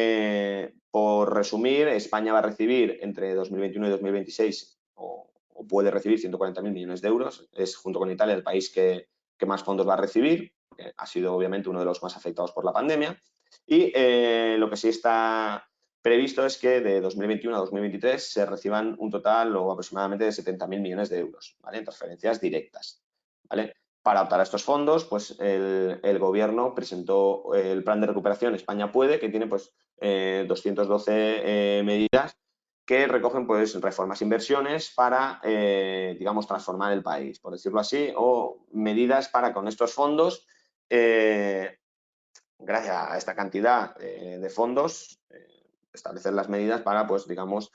por resumir, España va a recibir entre 2021 y 2026 o puede recibir 140.000 millones de euros. Es junto con Italia el país que más fondos va a recibir, que ha sido obviamente uno de los más afectados por la pandemia. Y lo que sí está previsto es que de 2021 a 2023 se reciban un total o aproximadamente de 70.000 millones de euros, ¿vale? En transferencias directas, ¿vale? Para optar a estos fondos, pues el gobierno presentó el plan de recuperación España Puede, que tiene pues 212 medidas que recogen pues reformas e inversiones para, digamos, transformar el país, por decirlo así, o medidas para con estos fondos, gracias a esta cantidad de fondos, establecer las medidas para, pues, digamos,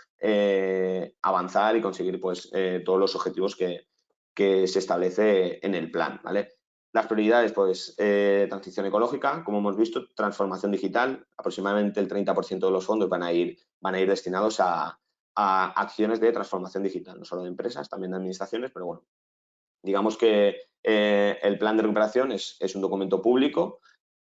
avanzar y conseguir, pues, todos los objetivos que se establece en el plan, ¿vale? Las prioridades, pues, transición ecológica, como hemos visto, transformación digital, aproximadamente el 30% de los fondos van a ir destinados a acciones de transformación digital, no solo de empresas, también de administraciones, pero bueno, digamos que el plan de recuperación es un documento público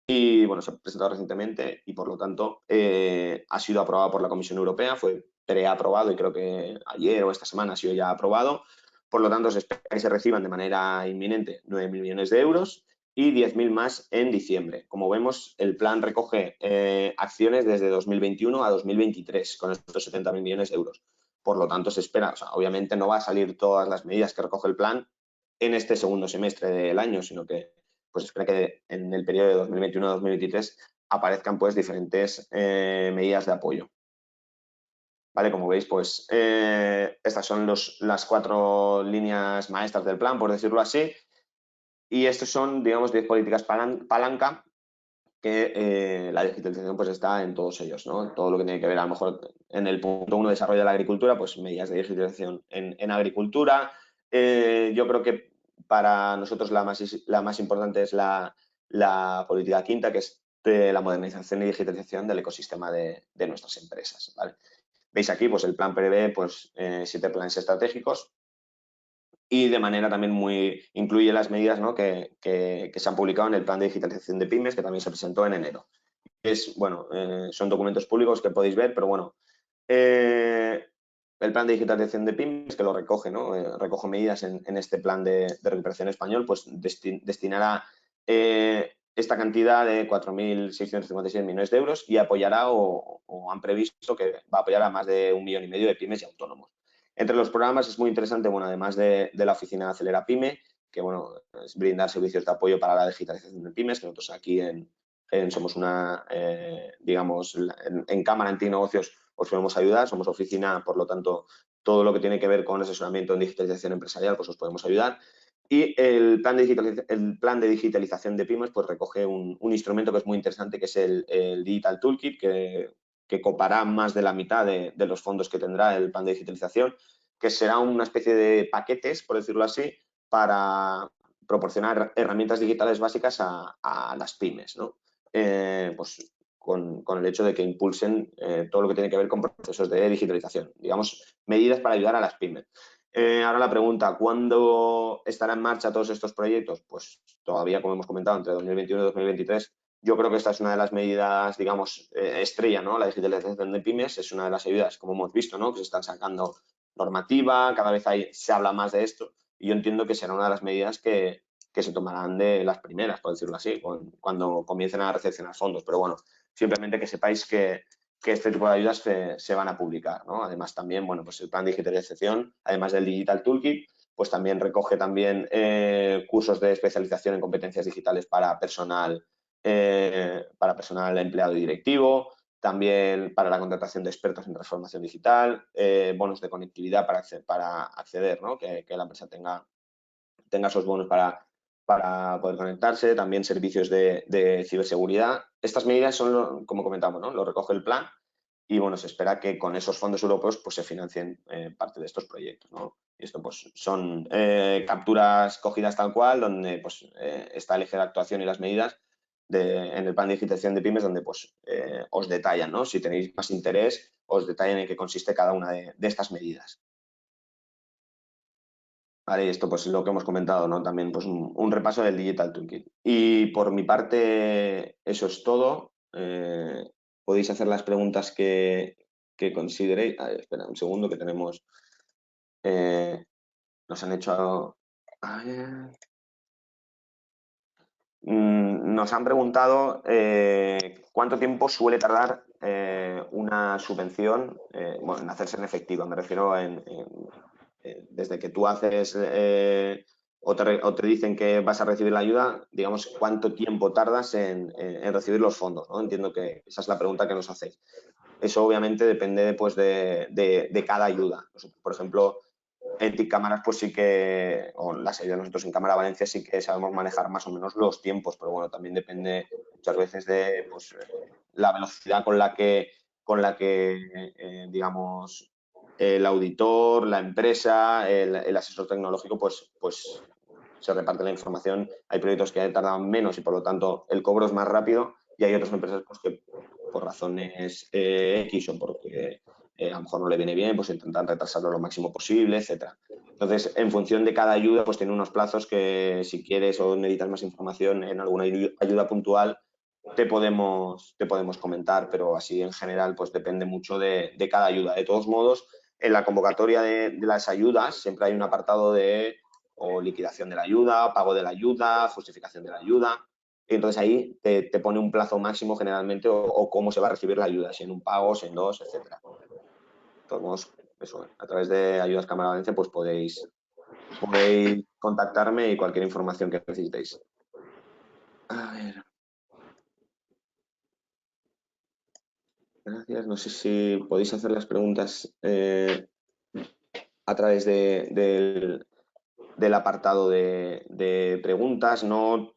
y bueno, se ha presentado recientemente y por lo tanto ha sido aprobado por la Comisión Europea, fue preaprobado y creo que ayer o esta semana ha sido ya aprobado. Por lo tanto, se espera que se reciban de manera inminente 9.000 millones de euros y 10.000 más en diciembre. Como vemos, el plan recoge acciones desde 2021 a 2023 con estos 70.000 millones de euros. Por lo tanto, se espera, o sea, obviamente no va a salir todas las medidas que recoge el plan en este segundo semestre del año, sino que pues espera que en el periodo de 2021 a 2023 aparezcan pues diferentes medidas de apoyo. Vale, como veis, pues estas son las 4 líneas maestras del plan, por decirlo así, y estos son, digamos, 10 políticas palanca que la digitalización pues está en todos ellos, ¿no? Todo lo que tiene que ver, a lo mejor en el punto 1, desarrollo de la agricultura, pues medidas de digitalización en agricultura. Yo creo que para nosotros la más importante es la política quinta, que es de la modernización y digitalización del ecosistema de nuestras empresas, ¿vale? Veis aquí, pues el plan prevé pues 7 planes estratégicos y de manera también incluye las medidas, ¿no? que se han publicado en el plan de digitalización de pymes, que también se presentó en enero. Son documentos públicos que podéis ver, pero bueno, el plan de digitalización de pymes, que lo recoge, ¿no? Recoge medidas en este plan de recuperación español, pues destinará esta cantidad de 4.656 millones de euros y apoyará o han previsto que va a apoyar a más de 1,5 millones de pymes y autónomos. Entre los programas es muy interesante, bueno, además de la oficina Acelera Pyme, que bueno, es brindar servicios de apoyo para la digitalización de pymes, que nosotros aquí en somos una, digamos, en Cámara, en TIC Negocios, os podemos ayudar, somos oficina, por lo tanto, todo lo que tiene que ver con asesoramiento en digitalización empresarial, pues os podemos ayudar. Y el plan de digitalización de pymes pues recoge un instrumento que es muy interesante, que es el Digital Toolkit, que copará más de la mitad de los fondos que tendrá el plan de digitalización, que será una especie de paquetes, por decirlo así, para proporcionar herramientas digitales básicas a las pymes, ¿no? Pues con el hecho de que impulsen todo lo que tiene que ver con procesos de digitalización, digamos, medidas para ayudar a las pymes. Ahora la pregunta, ¿cuándo estará en marcha todos estos proyectos? Pues todavía, como hemos comentado, entre 2021 y 2023. Yo creo que esta es una de las medidas, digamos, estrella, ¿no? La digitalización de pymes es una de las ayudas, como hemos visto, ¿no? Que se están sacando normativa, cada vez se habla más de esto, y yo entiendo que será una de las medidas que se tomarán de las primeras, por decirlo así, cuando comiencen a recepcionar fondos. Pero bueno, simplemente que sepáis que este tipo de ayudas se van a publicar, ¿no? Además también, bueno, pues el plan de digitalización, además del Digital Toolkit, pues también recoge también cursos de especialización en competencias digitales para personal empleado y directivo, también para la contratación de expertos en transformación digital, bonos de conectividad para acceder, ¿no? Que la empresa tenga esos bonos para poder conectarse, también servicios de ciberseguridad. Estas medidas son, como comentamos, ¿no? Lo recoge el plan y, bueno, se espera que con esos fondos europeos pues, se financien parte de estos proyectos, ¿no? Y esto pues, son capturas cogidas tal cual, donde pues, está el eje de actuación y las medidas en el plan de digitalización de pymes, donde pues, os detallan, ¿no? Si tenéis más interés, os detallan en qué consiste cada una de estas medidas. Vale, y esto pues lo que hemos comentado, ¿no? También pues un repaso del Digital Toolkit. Y por mi parte, eso es todo. Podéis hacer las preguntas que consideréis. A ver, espera un segundo que tenemos. Nos han hecho. A ver. Nos han preguntado cuánto tiempo suele tardar una subvención bueno, en hacerse en efectiva. Me refiero desde que tú haces o te dicen que vas a recibir la ayuda, digamos, cuánto tiempo tardas en recibir los fondos, ¿no? Entiendo que esa es la pregunta que nos hacéis. Eso obviamente depende pues, de cada ayuda. Nosotros, por ejemplo, en TIC Cámaras, pues sí que, o las ayudas nosotros en Cámara Valencia sí que sabemos manejar más o menos los tiempos, pero bueno, también depende muchas veces de pues, la velocidad con la que digamos, el auditor, la empresa, el asesor tecnológico, pues se reparte la información. Hay proyectos que tardan menos y por lo tanto el cobro es más rápido y hay otras empresas pues, que por razones X o porque a lo mejor no le viene bien, pues intentan retrasarlo lo máximo posible, etcétera. Entonces, en función de cada ayuda, pues tiene unos plazos que si quieres o necesitas más información en alguna ayuda puntual, te podemos comentar, pero así en general, pues depende mucho de cada ayuda. De todos modos, en la convocatoria de las ayudas siempre hay un apartado de o liquidación de la ayuda, pago de la ayuda, justificación de la ayuda. Y entonces ahí te pone un plazo máximo generalmente o cómo se va a recibir la ayuda, si en un pago, si en dos, etcétera. De todos modos, eso, a través de Ayudas Cámara Valencia, pues podéis contactarme y cualquier información que necesitéis. A ver. Gracias. No sé si podéis hacer las preguntas a través del apartado de preguntas. No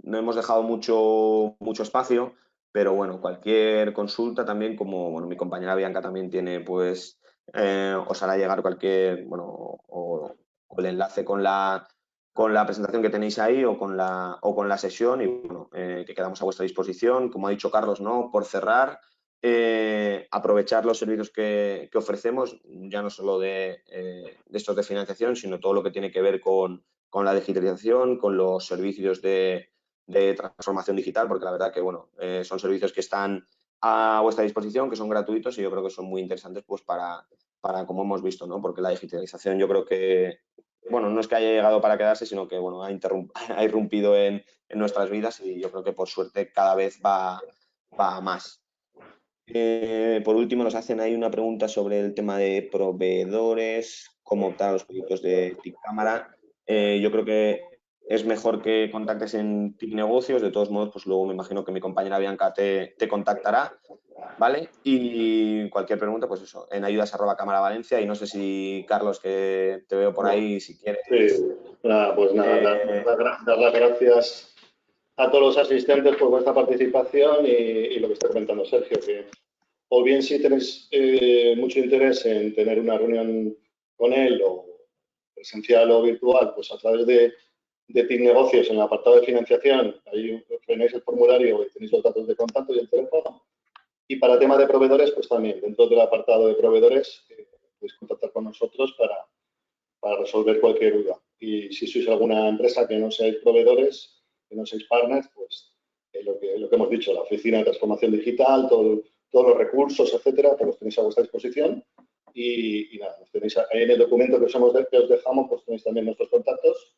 hemos dejado mucho espacio, pero bueno, cualquier consulta también, como bueno, mi compañera Bianca también tiene, pues os hará llegar cualquier, bueno, o el enlace con la presentación que tenéis ahí o con la sesión y bueno, que quedamos a vuestra disposición. Como ha dicho Carlos, ¿no? Por cerrar, aprovechar los servicios que ofrecemos, ya no solo de estos de financiación, sino todo lo que tiene que ver con la digitalización, con los servicios de transformación digital, porque la verdad que bueno, son servicios que están a vuestra disposición, que son gratuitos y yo creo que son muy interesantes pues para como hemos visto, ¿no? Porque la digitalización yo creo que, bueno, no es que haya llegado para quedarse, sino que bueno, ha irrumpido en nuestras vidas y yo creo que por suerte cada vez va a más. Por último, nos hacen ahí una pregunta sobre el tema de proveedores, cómo optar a los proyectos de TIC Cámara. Yo creo que es mejor que contactes en TIC Negocios. De todos modos, pues luego me imagino que mi compañera Bianca te contactará, ¿vale? Y cualquier pregunta, pues eso, en ayudas@cámaravalencia. Y no sé si, Carlos, que te veo por ahí, si quieres. Sí, nada, pues nada, dar las gracias a todos los asistentes por vuestra participación y lo que está comentando Sergio, que o bien si tenéis mucho interés en tener una reunión con él, o presencial o virtual, pues a través de TIC Negocios, en el apartado de financiación, ahí tenéis el formulario y tenéis los datos de contacto y el teléfono. Y para tema de proveedores, pues también dentro del apartado de proveedores podéis contactar con nosotros para resolver cualquier duda. Y si sois alguna empresa que no seáis proveedores, que no seáis partners, pues lo que hemos dicho, la oficina de transformación digital, todos los recursos, etcétera, pues los tenéis a vuestra disposición. Y nada, los tenéis ahí en el documento que os dejamos, pues tenéis también nuestros contactos.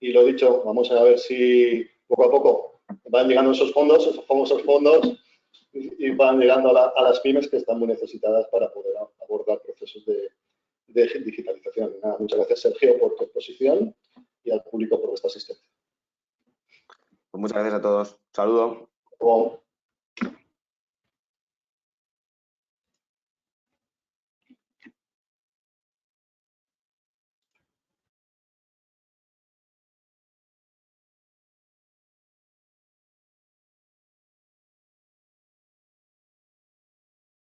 Y lo dicho, vamos a ver si poco a poco van llegando esos fondos, esos famosos fondos, y van llegando a las pymes, que están muy necesitadas para poder abordar procesos de digitalización. Nada, muchas gracias, Sergio, por tu exposición, y al público por vuestra asistencia. Pues muchas gracias a todos. Saludos. Wow.